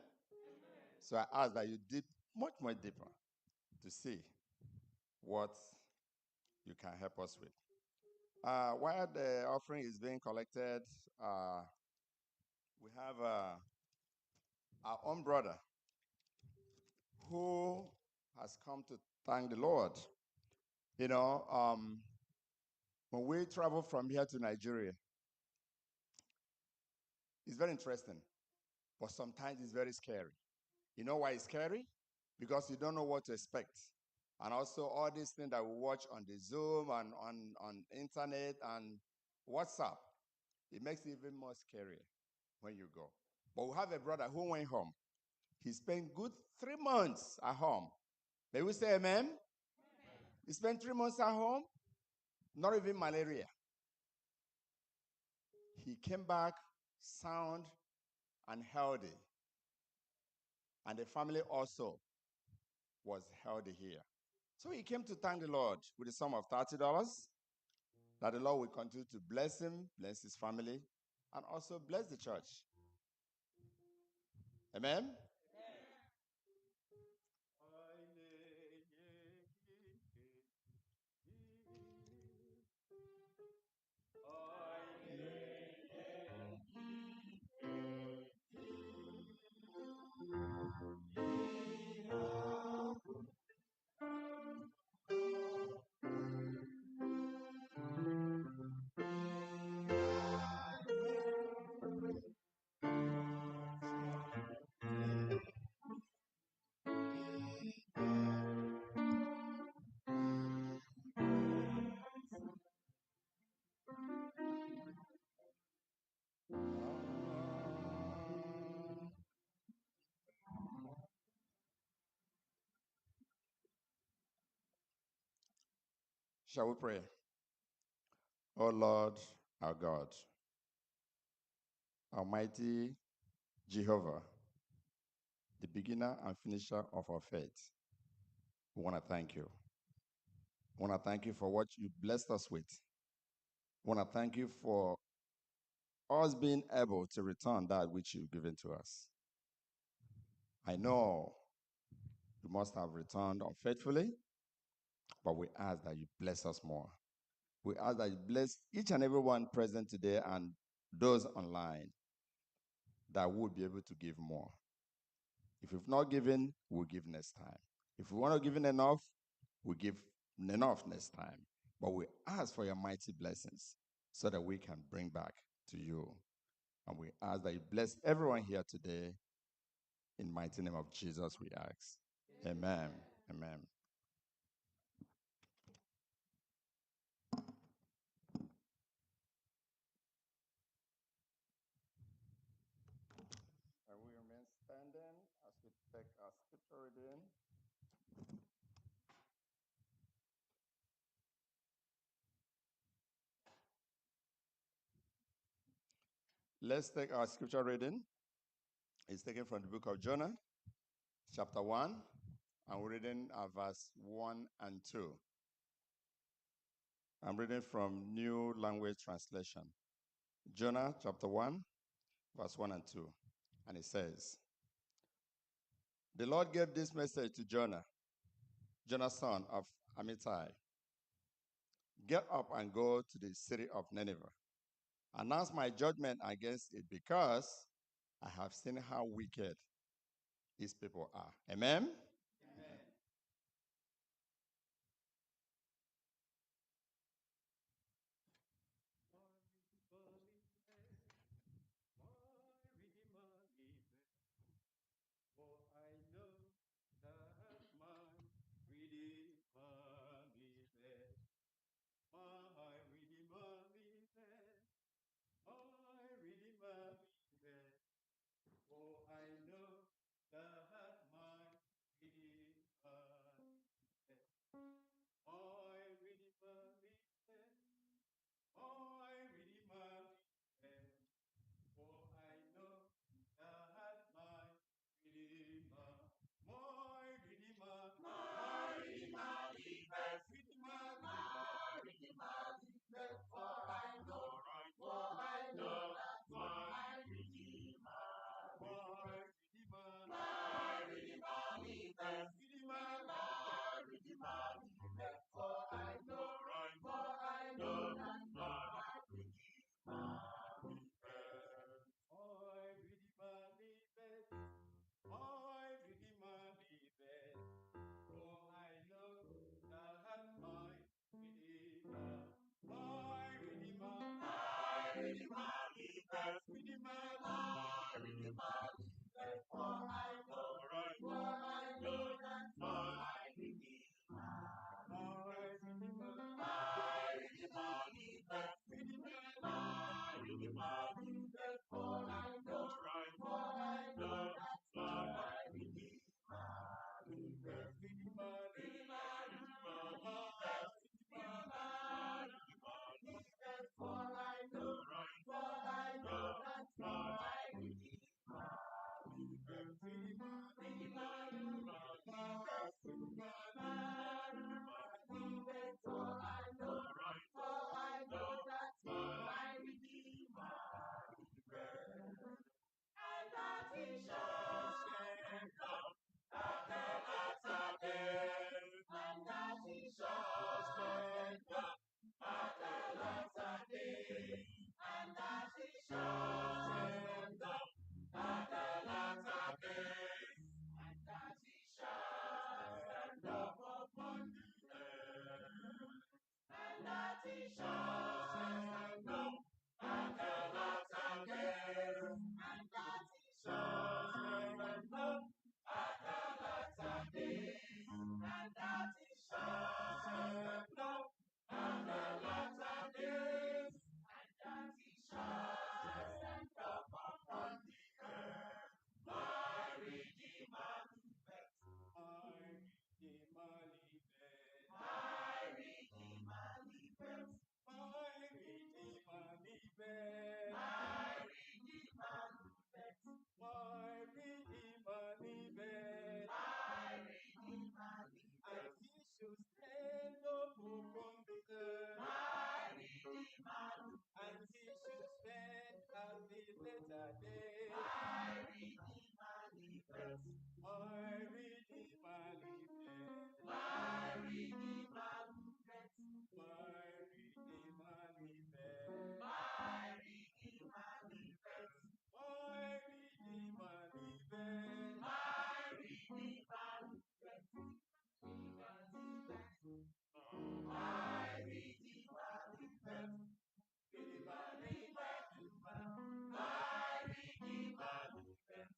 Speaker 7: So I ask that you dip much more deeper to see what you can help us with. While the offering is being collected, we have our own brother who has come to thank the Lord. You know, when we travel from here to Nigeria, it's very interesting, but sometimes it's very scary. You know why it's scary? Because you don't know what to expect. And also all these things that we watch on the Zoom and on internet and WhatsApp, it makes it even more scarier when you go. But we have a brother who went home. He spent good 3 months at home. May we say amen? He spent 3 months at home, not even malaria. he came back sound and healthy. And the family also was healthy here. So he came to thank the Lord with a sum of $30, that the Lord will continue to bless him, bless his family, and also bless the church. Amen? Shall we pray? Oh Lord, our God, Almighty Jehovah, the beginner and finisher of our faith, we want to thank you. We want to thank you for what you blessed us with. We want to thank you for us being able to return that which you've given to us. I know you must have returned unfaithfully, but we ask that you bless us more. We ask that you bless each and every one present today and those online, that would be able to give more. If we've not given, we'll give next time. If we want to give in enough, we'll give enough next time. But we ask for your mighty blessings so that we can bring back to you. And we ask that you bless everyone here today. In the mighty name of Jesus, we ask. Amen. Amen. And we remain standing as we take our scripture reading. Let's take our scripture reading. It's taken from the book of Jonah, chapter 1, and we're reading verse 1 and 2. I'm reading from New Language Translation. Jonah, chapter 1, verse 1 and 2. And it says, the Lord gave this message to Jonah, Jonah, son of Amittai. Get up and go to the city of Nineveh. Announce my judgment against it, because I have seen how wicked its people are. Amen? Amen.
Speaker 6: For I know that my Redeemer liveth. My Redeemer liveth. My Redeemer liveth. For I know that my Redeemer liveth. My Redeemer liveth. My Redeemer liveth. For I know that my Redeemer, my Redeemer, my Redeemer liveth. Redeemer, my Redeemer liveth. For I know that my Redeemer, my Redeemer, my Redeemer liveth. Redeemer, my Redeemer liveth. For I know that my Redeemer liveth. My Redeemer liveth. My Redeemer liveth. For I know that my Redeemer, my Redeemer, my Redeemer liveth. Redeemer, my Redeemer liveth. For I know that my Redeemer, my Redeemer, my Redeemer liveth. Redeemer, my Redeemer liveth. For I know that my Redeemer liveth. Redeemer, Redeemer, Redeemer liveth. For I
Speaker 7: My Redeemer liveth. My Redeemer liveth. My Redeemer liveth. My Redeemer liveth. My Redeemer liveth. My Redeemer liveth. My Redeemer liveth. Redeemer liveth. My Redeemer liveth. My Redeemer liveth.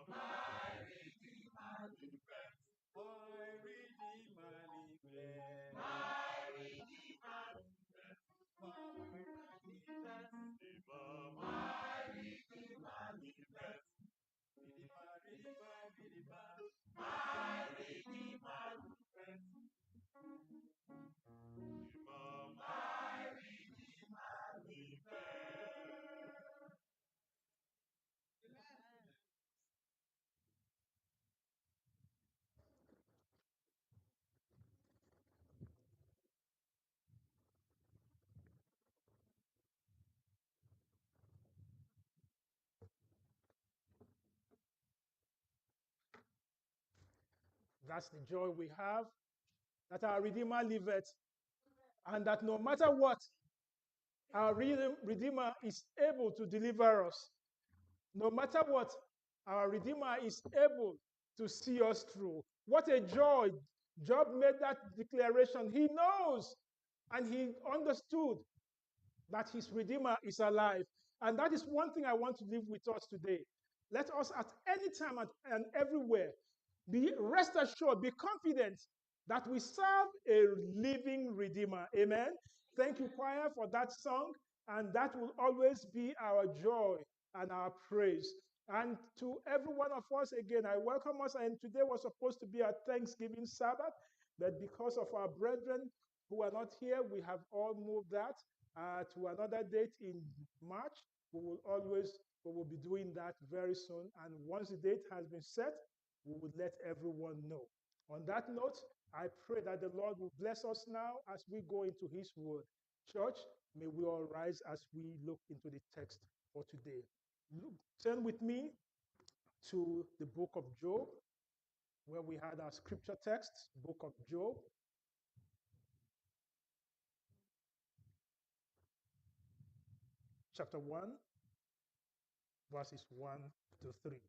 Speaker 7: My Redeemer liveth. My Redeemer liveth. My Redeemer liveth. My Redeemer liveth. Redeemer, Redeemer, Redeemer. My Redeemer liveth. My Redeemer liveth.
Speaker 5: That's the joy we have, that our Redeemer liveth, and that no matter what, our Redeemer is able to deliver us. No matter what, our Redeemer is able to see us through. What a joy! Job made that declaration. He knows and he understood that his Redeemer is alive. And that is one thing I want to leave with us today. Let us at any time and everywhere be rest assured, be confident that we serve a living Redeemer. Amen. Thank you, choir, for that song. And that will always be our joy and our praise. And to every one of us, again, I welcome us. And today was supposed to be our Thanksgiving Sabbath, but because of our brethren who are not here, we have all moved that to another date in March. We will be doing that very soon. And once the date has been set, we will let everyone know. On that note, I pray that the Lord will bless us now as we go into his word. Church, may we all rise as we look into the text for today. Turn with me to the book of Job, where we had our scripture text, book of Job, chapter 1, verses 1 to 3.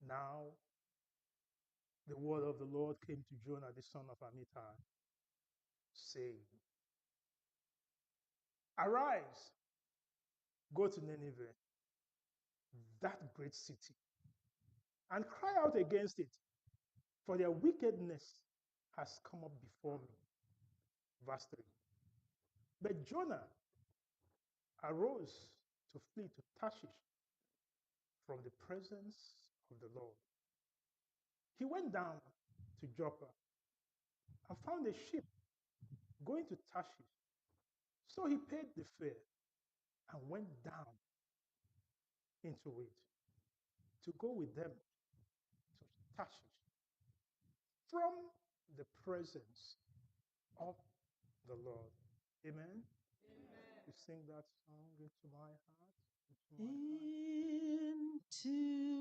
Speaker 5: Now, the word of the Lord came to Jonah, the son of Amittai, saying, Arise, go to Nineveh, that great city, and cry out against it, for their wickedness has come up before me. Verse 3. But Jonah arose to flee to Tarshish from the presence of the Lord. He went down to Joppa and found a ship going to Tarshish. So he paid the fare and went down into it to go with them to Tarshish from the presence of the Lord. Amen. Amen. You sing that song into my heart.
Speaker 3: Into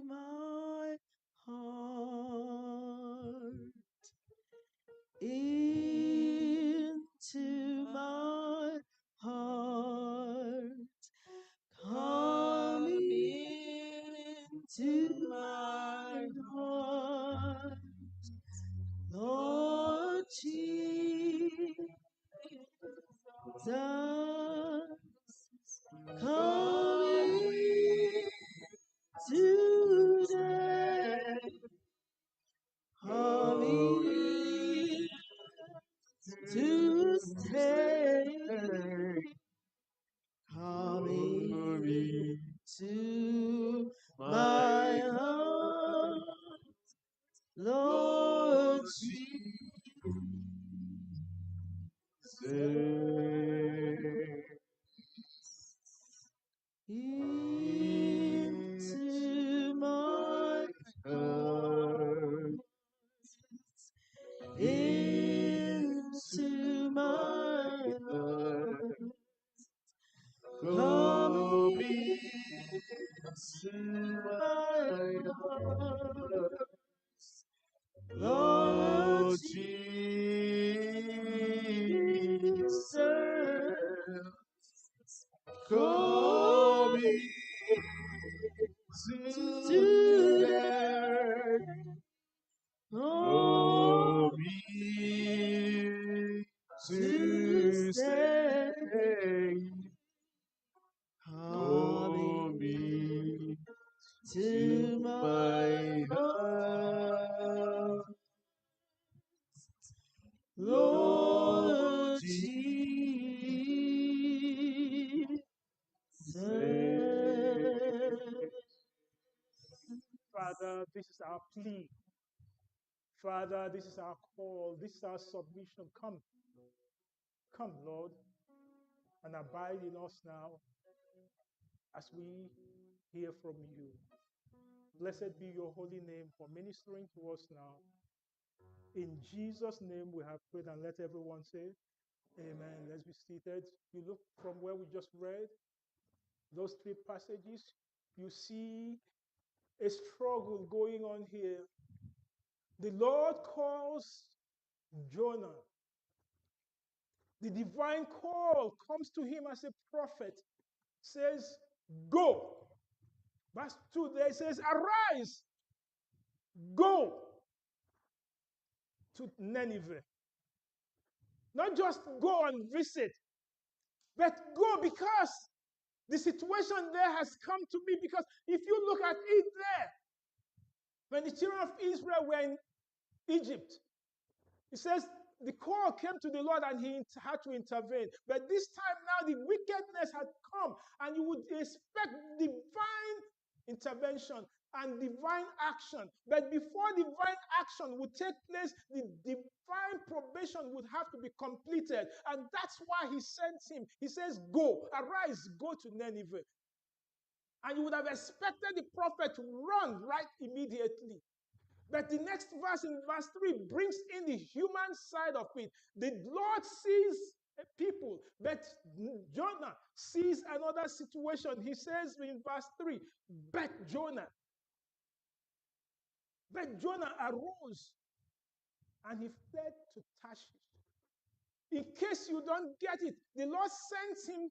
Speaker 3: my heart. Into my heart. Come into my heart. Lord Jesus, come in today. Come in to stay. Come into my heart. Lord into my heart, into my heart, come to my heart. Lord Jesus, come to there. Oh, me to stay. Oh, me to my heart. Lord Jesus.
Speaker 5: Father, this is our plea. Father, this is our call. This is our submission. Come, come, Lord, and abide in us now as we hear from you. Blessed be your holy name for ministering to us now. In Jesus' name we have prayed, and let everyone say, Amen. Let's be seated. You look from where we just read, those three passages, you see a struggle going on here. The Lord calls Jonah. The divine call comes to him as a prophet, says, go. Verse 2 there says, arise, go to Nineveh. Not just go and visit, but go because the situation there has come to me. Because if you look at it there, when the children of Israel were in Egypt, it says the call came to the Lord and he had to intervene. But this time now the wickedness had come, and you would expect divine intervention and divine action. But before divine action would take place, the divine probation would have to be completed. And that's why he sent him. He says, go, arise, go to Nineveh. And you would have expected the prophet to run right immediately. But the next verse, in verse 3, brings in the human side of it. The Lord sees people, but Jonah sees another situation. He says in verse 3, but Jonah arose and he fled to Tarshish. In case you don't get it, the Lord sent him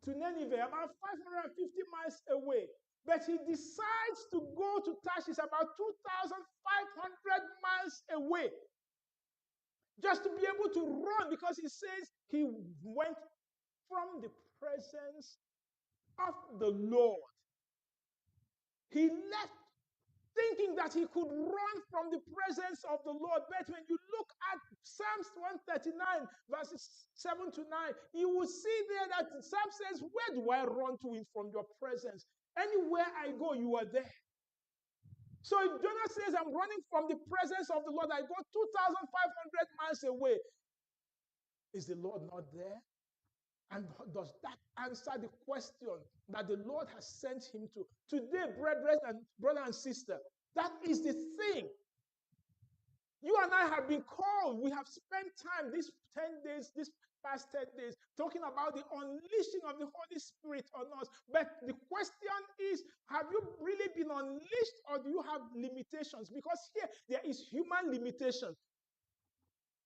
Speaker 5: to Nineveh, about 550 miles away. But he decides to go to Tarshish, about 2,500 miles away, just to be able to run, because he says he went from the presence of the Lord. He left thinking that he could run from the presence of the Lord. But when you look at Psalms 139, verses 7 to 9, you will see there that Psalm says, where do I run to from your presence? Anywhere I go, you are there. So if Jonah says, I'm running from the presence of the Lord, I go 2,500 miles away, is the Lord not there? And does that answer the question that the Lord has sent him to? Today, brother and sister, that is the thing. You and I have been called. We have spent time these 10 days, this past 10 days, talking about the unleashing of the Holy Spirit on us. But the question is, have you really been unleashed, or do you have limitations? Because here, there is human limitation.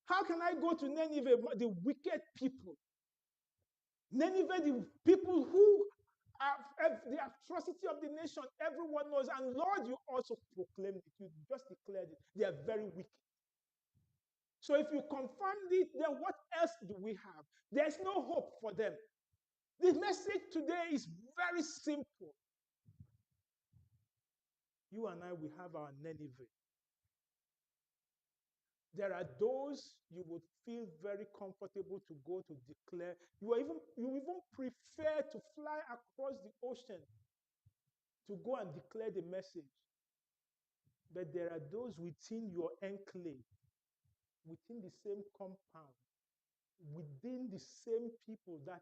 Speaker 5: How can I go to Nineveh, the wicked people? Nineveh, the people who have the atrocity of the nation, everyone knows. And Lord, you also proclaimed it. You just declared it. They are very wicked. So if you confirmed it, then what else do we have? There's no hope for them. The message today is very simple. You and I, we have our Nineveh. There are those you would feel very comfortable to go to declare. You even prefer to fly across the ocean to go and declare the message. But there are those within your enclave, within the same compound, within the same people that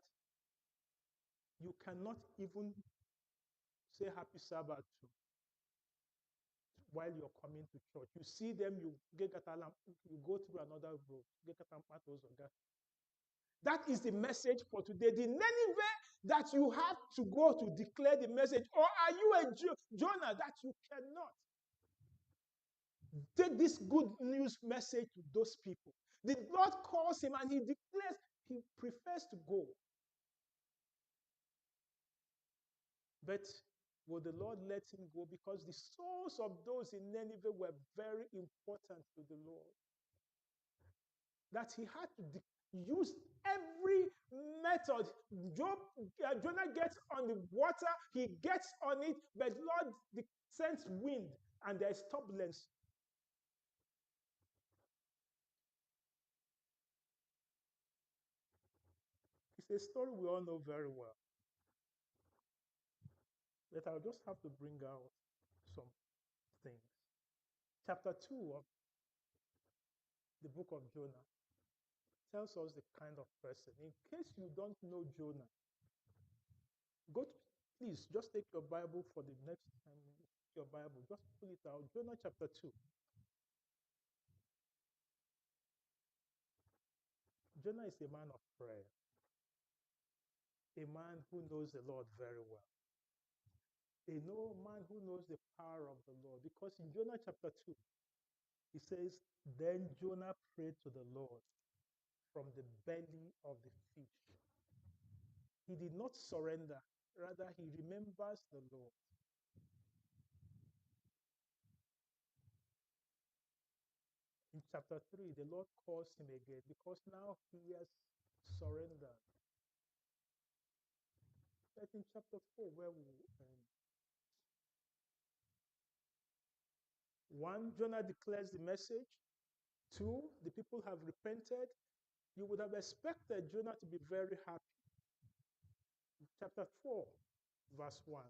Speaker 5: you cannot even say happy Sabbath to while you're coming to church. You see them, you go through another road. That is the message for today. The Nineveh that you have to go to declare the message? Or are you a Jonah that you cannot take this good news message to those people? The Lord calls him and he declares he prefers to go. But will the Lord let him go? Because the souls of those in Nineveh were very important to the Lord. That he had to use every method. Jonah gets on the water, he gets on it, but Lord sends wind and there's turbulence. It's a story we all know very well. But I'll just have to bring out some things. Chapter 2 of the book of Jonah tells us the kind of person. In case you don't know Jonah, please just take your Bible for the next time. Your Bible, just pull it out. Jonah chapter 2. Jonah is a man of prayer, a man who knows the Lord very well, a man who knows the power of the Lord. Because in Jonah chapter 2, he says, Then Jonah prayed to the Lord from the belly of the fish. He did not surrender, rather, he remembers the Lord. In chapter 3, the Lord calls him again because now he has surrendered. But in chapter 4, where we end, 1, Jonah declares the message. 2, the people have repented. You would have expected Jonah to be very happy. Chapter 4, verse 1,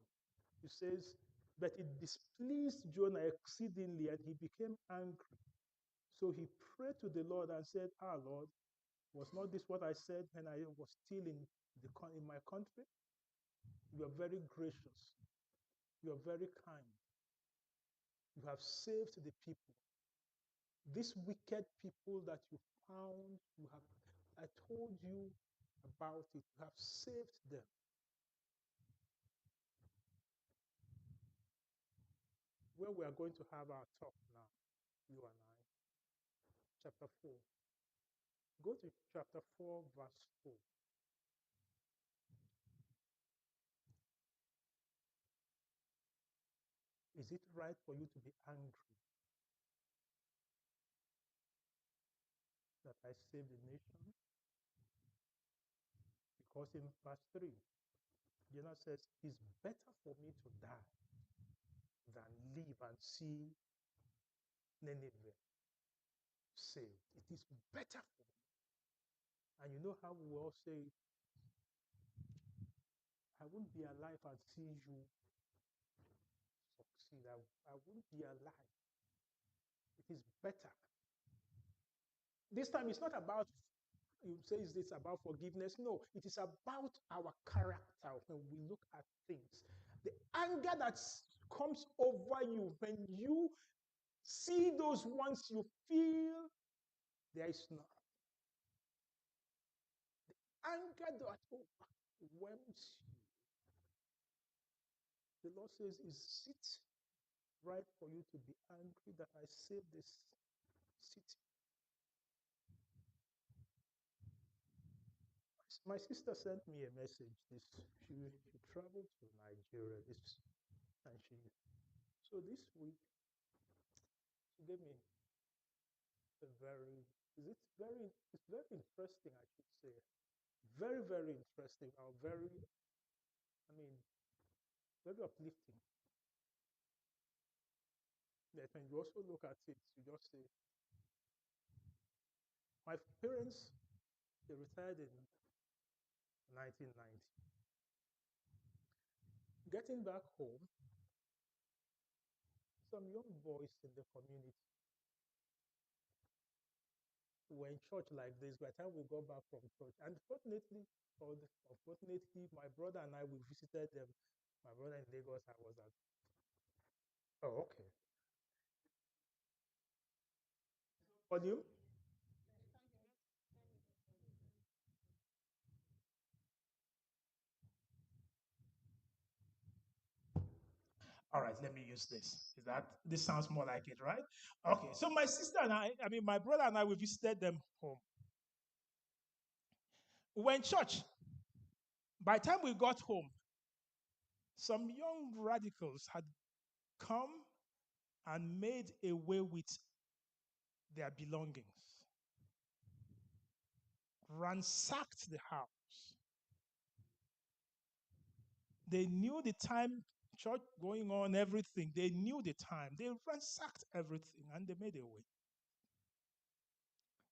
Speaker 5: it says, But it displeased Jonah exceedingly, and he became angry. So he prayed to the Lord and said, Lord, was not this what I said when I was still in my country? You are very gracious. You are very kind. You have saved the people. These wicked people that you found, I told you about it. You have saved them. Where we are going to have our talk now, you and I, chapter 4. Go to chapter 4, verse 4. Is it right for you to be angry that I saved the nation? Because in verse 3, Jonah says, It's better for me to die than live and see Nineveh saved. It is better for me. And you know how we all say, I won't be alive and see you succeed. I won't be alive. It is better. This time it's not about, you say, is this about forgiveness? No, it is about our character when we look at things. The anger that comes over you when you see those ones you feel there is not. The anger that overwhelms you. The Lord says, Is it right for you to be angry that I saved this city? My sister sent me a message. She traveled to Nigeria so this week she gave me it's very interesting, I should say. Very, very interesting. Very uplifting. That when you also look at it, you just say, my parents, they retired in 1990. Getting back home, some young boys in the community were in church like this. By the time we got back from church, unfortunately, my brother and I, we visited them. My brother in Lagos, I was at. Oh, okay. Audio? All right, let me use this. This sounds more like it, right? Okay, so my sister and my brother and I, we visited them home. We went church. By the time we got home, some young radicals had come and made away with their belongings, ransacked the house. They knew the time, church going on, everything. They knew the time. They ransacked everything and they made away.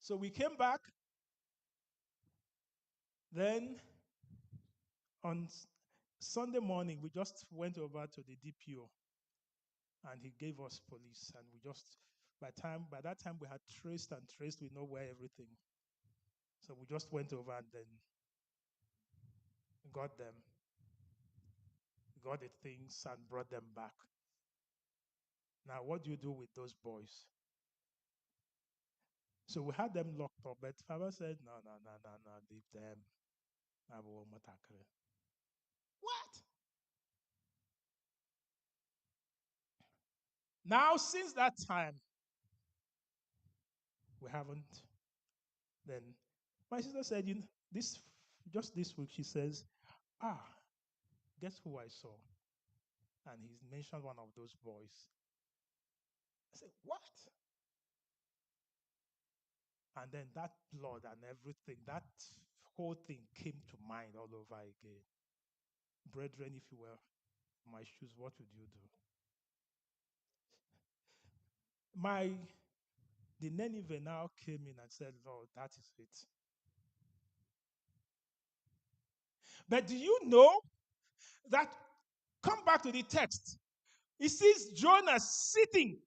Speaker 5: So we came back. Then on Sunday morning, we just went over to the DPO and he gave us police. And we just, by that time, we had traced, we know where everything. So we just went over and then got them, got the things and brought them back. Now, what do you do with those boys? So we had them locked up, but Father said, no, leave them. What? Now, since that time, we haven't. Then my sister said, just this week, she says, guess who I saw? And he mentioned one of those boys. I said, what? And then that blood and everything, that whole thing came to mind all over again. Brethren, if you were in my shoes, what would you do? The Nineveh now came in and said, Lord, that is it. But do you know that, come back to the text, he sees Jonah sitting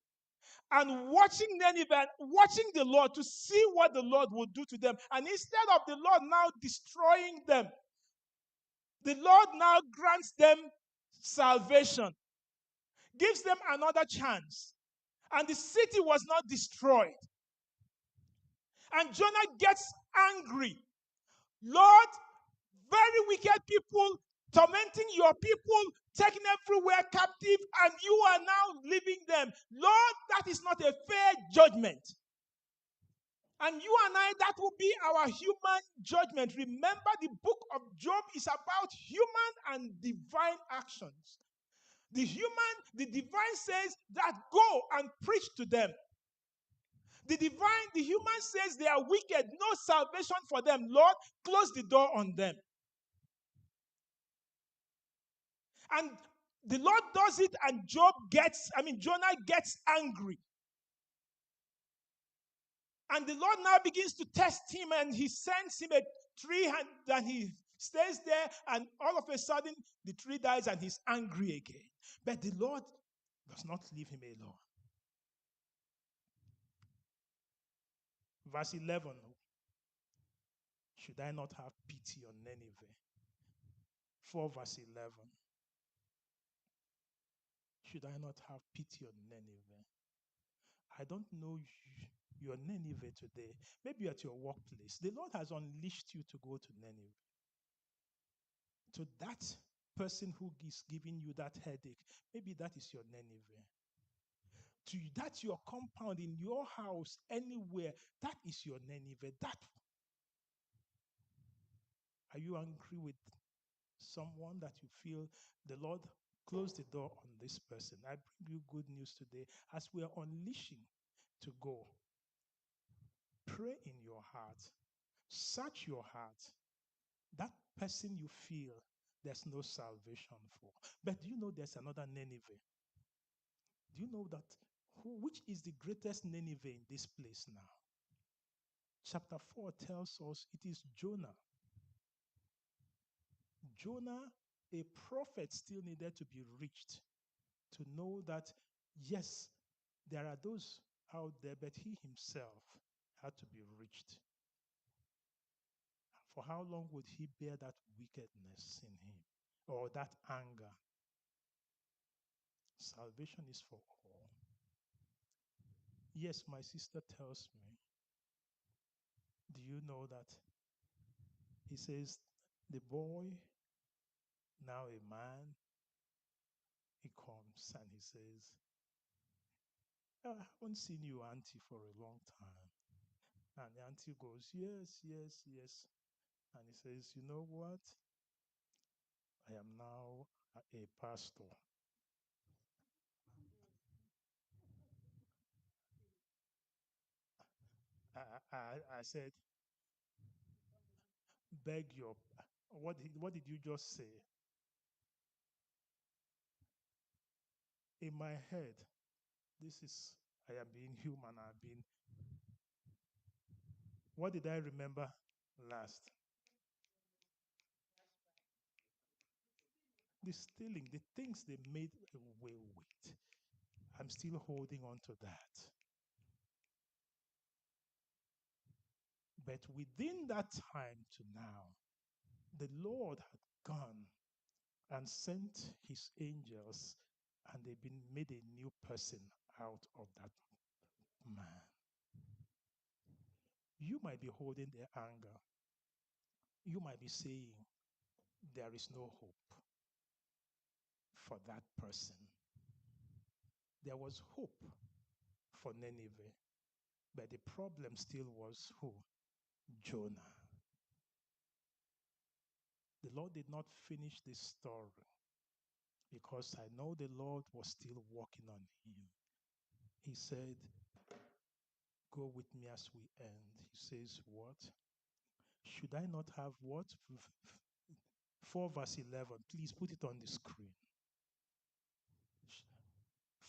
Speaker 5: and watching Nineveh, watching the Lord to see what the Lord would do to them. And instead of the Lord now destroying them, the Lord now grants them salvation, gives them another chance. And the city was not destroyed. And Jonah gets angry. Lord, very wicked people, tormenting your people, taking everywhere captive, and you are now leaving them. Lord, that is not a fair judgment. And you and I, that will be our human judgment. Remember, the book of Job is about human and divine actions. The divine says that go and preach to them. The human says they are wicked, no salvation for them. Lord, close the door on them. And the Lord does it, and Jonah gets angry. And the Lord now begins to test him, and he sends him a tree, and he stays there, and all of a sudden, the tree dies, and he's angry again. But the Lord does not leave him alone. Verse 11. Should I not have pity on Nineveh? 4 verse 11. Should I not have pity on Nineveh? I don't know your Nineveh today. Maybe at your workplace. The Lord has unleashed you to go to Nineveh. To that person who is giving you that headache, maybe that is your Nineveh. To that your compound, in your house, anywhere, that is your Nineveh. Are you angry with someone that you feel the Lord close the door on this person? I bring you good news today. As we are unleashing to go, pray in your heart, search your heart. That person you feel there's no salvation for. But do you know there's another Nineveh? Do you know that which is the greatest Nineveh in this place now? Chapter 4 tells us it is Jonah. Jonah, a prophet, still needed to be reached to know that, yes, there are those out there, but he himself had to be reached. For how long would he bear that wickedness in him or that anger? Salvation is for all. Yes, my sister tells me, do you know that he says, the boy, now a man, He comes and he says, I haven't seen you, Auntie, for a long time. And the auntie goes, yes, yes, yes. And he says, you know what? I am now a pastor. I said, beg your, what did you just say? In my head, I am being human. What did I remember last? The stealing, the things they made away with. I'm still holding on to that. But within that time to now, the Lord had gone and sent his angels, and they've been made a new person out of that man. You might be holding the anger. You might be saying, there is no hope for that person. There was hope for Nineveh, but the problem still was who? Jonah. The Lord did not finish this story because I know the Lord was still working on him. He said, go with me as we end. He says, what? Should I not have what? 4 verse 11. Please put it on the screen.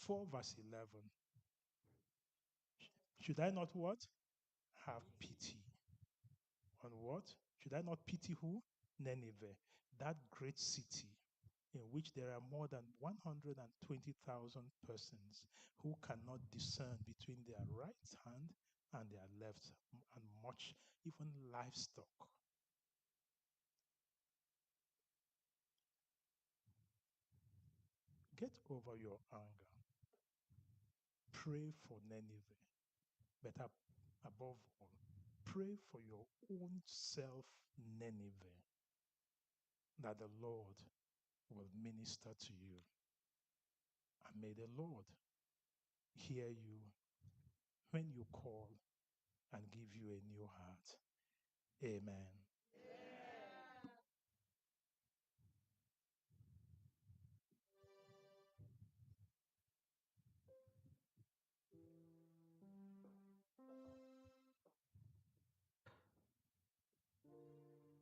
Speaker 5: 4 verse 11. Should I not what? Have pity. On what? Should I not pity who? Nineveh, that great city in which there are more than 120,000 persons who cannot discern between their right hand and their left, and much, even livestock. Get over your anger. Pray for Nineveh. But above all, pray for your own self, Nineveh, that the Lord will minister to you. And may the Lord hear you when you call and give you a new heart. Amen.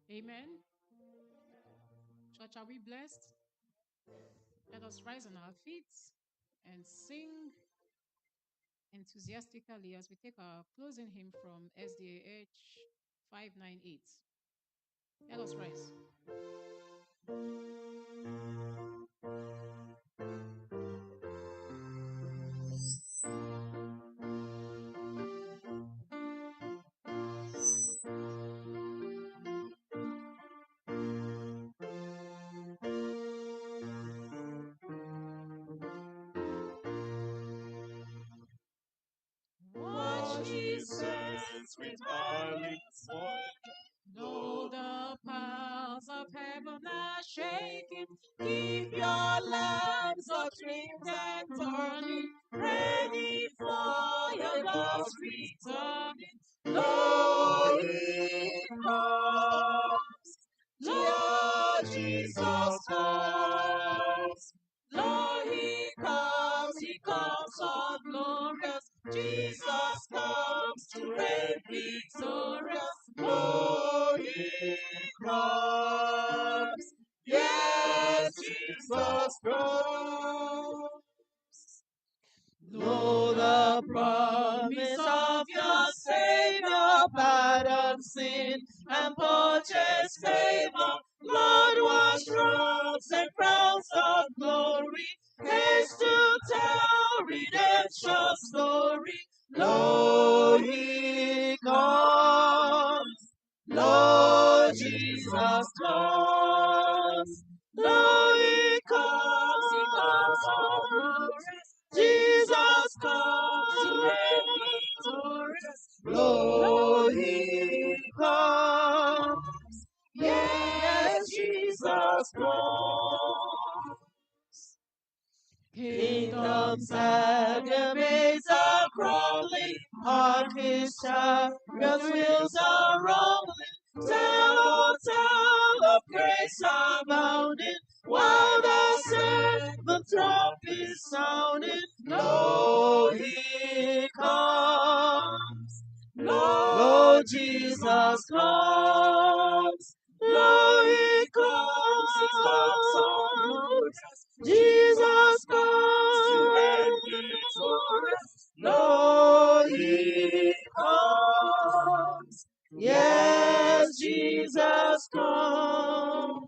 Speaker 4: Amen. Church, are we blessed? Let us rise on our feet and sing enthusiastically as we take our closing hymn from SDA 598. Let us rise.
Speaker 9: Watch his saints with early morning.
Speaker 4: Though the powers of heaven are shaking,
Speaker 9: Keep your lamps of dreams and turning, ready for your God's returning. Lo, he comes, Lord Jesus comes. Lo, he comes on glorious. Jesus comes to reign victorious. Lo, he comes. Yes, Jesus comes. Know the promise of your Savior, pardon sin and purchase favor. Lord, wash robes and crowns of glory, haste to tell redemption's story. Lo, he comes. Lord Jesus comes. Lo, he comes on glorious. Jesus comes to reign victorious. Lo, he comes. Yes, Jesus comes.
Speaker 3: Kingdoms and debates are crumbling, on his chariots wheels are rolling. Tell, oh, tell of grace abounding, while the seventh trump is sounding. Lo, he comes. Lo, Jesus comes. Lo, he comes. Jesus comes to reign victorious. Lo, he comes. Yes, Jesus comes.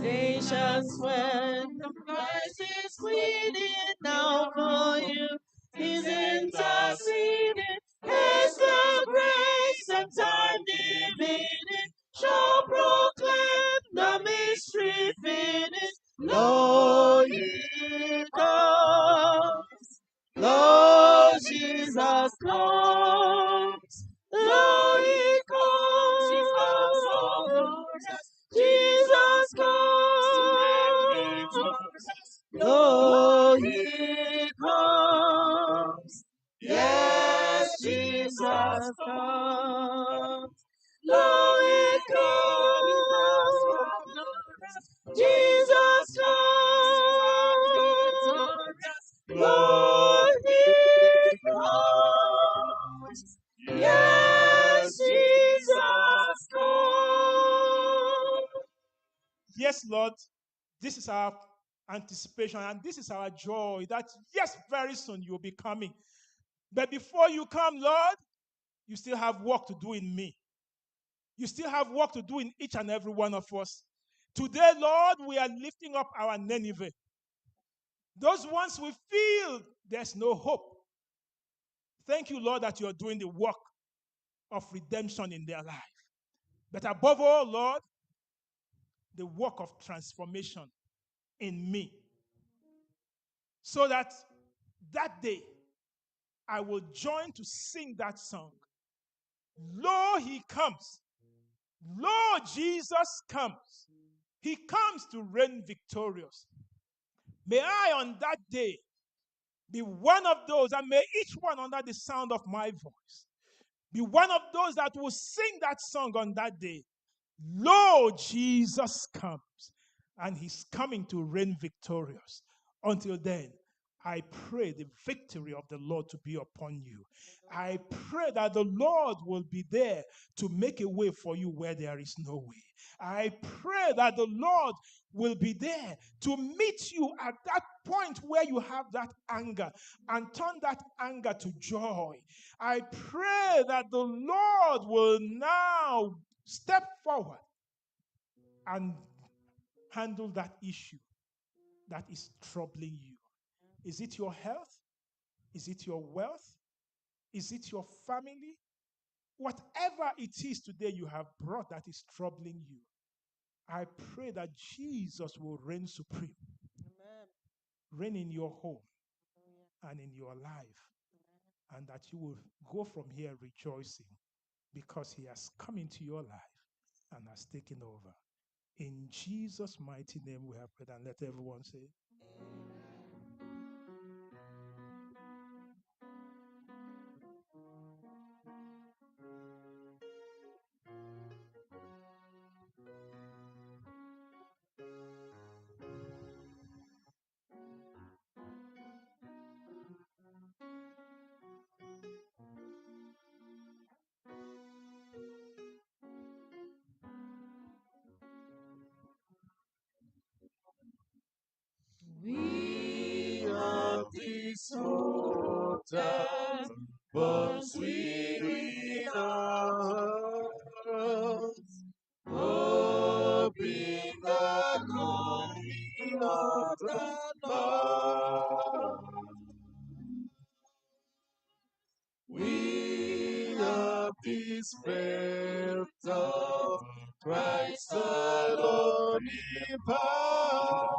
Speaker 3: Nations when the Christ is pleading now for you, he's interceding. As the grace and time divided shall proclaim the mystery finished. Lo, he comes. Lo, Jesus comes. Lo, he comes. Jesus comes. Lo, he comes. Yes, Jesus comes. Lo, he comes. Jesus comes. Lo, he comes. Yes, Jesus comes.
Speaker 5: Yes, Lord, this is our anticipation and this is our joy that, yes, very soon you'll be coming. But before you come, Lord, you still have work to do in me. You still have work to do in each and every one of us. Today, Lord, we are lifting up our Nineveh. Those ones we feel there's no hope. Thank you, Lord, that you're doing the work of redemption in their life. But above all, Lord, the work of transformation in me. So that that day I will join to sing that song. Lo, he comes. Lo, Jesus comes. He comes to reign victorious. May I on that day be one of those, and may each one under the sound of my voice be one of those that will sing that song on that day. Lo, Jesus comes, and he's coming to reign victorious. Until then, I pray the victory of the Lord to be upon you. I pray that the Lord will be there to make a way for you where there is no way. I pray that the Lord will be there to meet you at that point where you have that anger and turn that anger to joy. I pray that the Lord will now step forward and handle that issue that is troubling you. Is it your health? Is it your wealth? Is it your family? Whatever it is today you have brought that is troubling you, I pray that Jesus will reign supreme. Amen. Reign in your home and in your life, and that you will go from here rejoicing because he has come into your life and has taken over. In Jesus' mighty name we have prayed, and let everyone say,
Speaker 4: We
Speaker 9: Christ alone imparts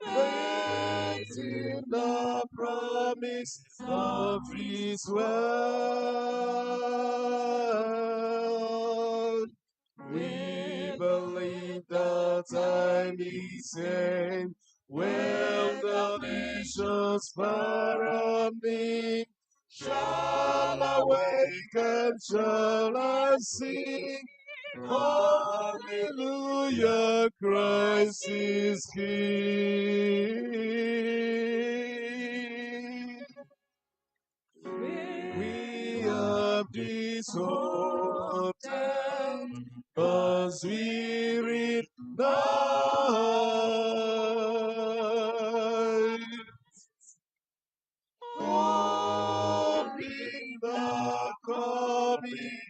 Speaker 9: faith in the promise of His word. We believe the time is in when the nations far from me shall awake and shall sing. Hallelujah, Christ is King. We have this hope as we read night. Hoping the coming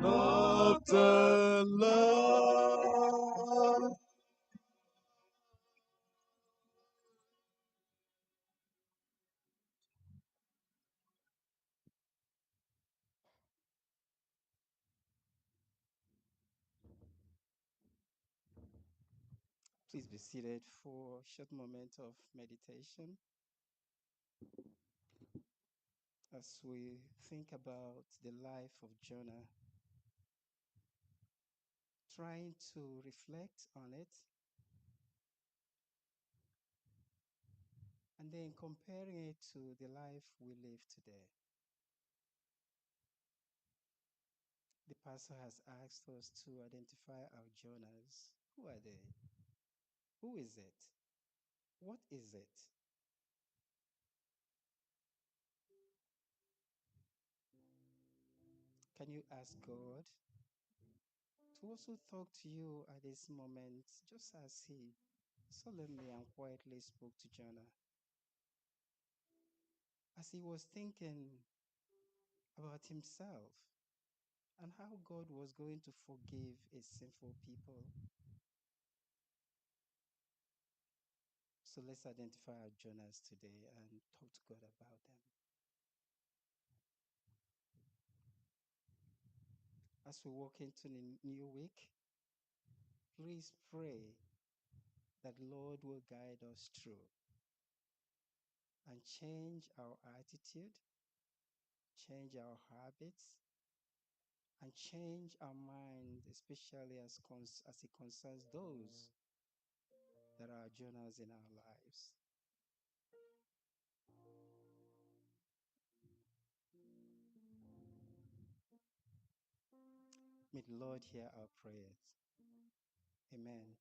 Speaker 9: of the Lord.
Speaker 6: Please be seated for a short moment of meditation as we think about the life of Jonah, trying to reflect on it and then comparing it to the life we live today. The pastor has asked us to identify our Jonahs. Who are they? Who is it? What is it? Can you ask God to also talk to you at this moment, just as He solemnly and quietly spoke to Jonah? As he was thinking about himself and how God was going to forgive a sinful people. So let's identify our Jonahs today and talk to God about them. As we walk into the new week, please pray that Lord will guide us through and change our attitude, change our habits, and change our mind, especially as it concerns those that are Jonahs in our lives. May the Lord hear our prayers. Amen.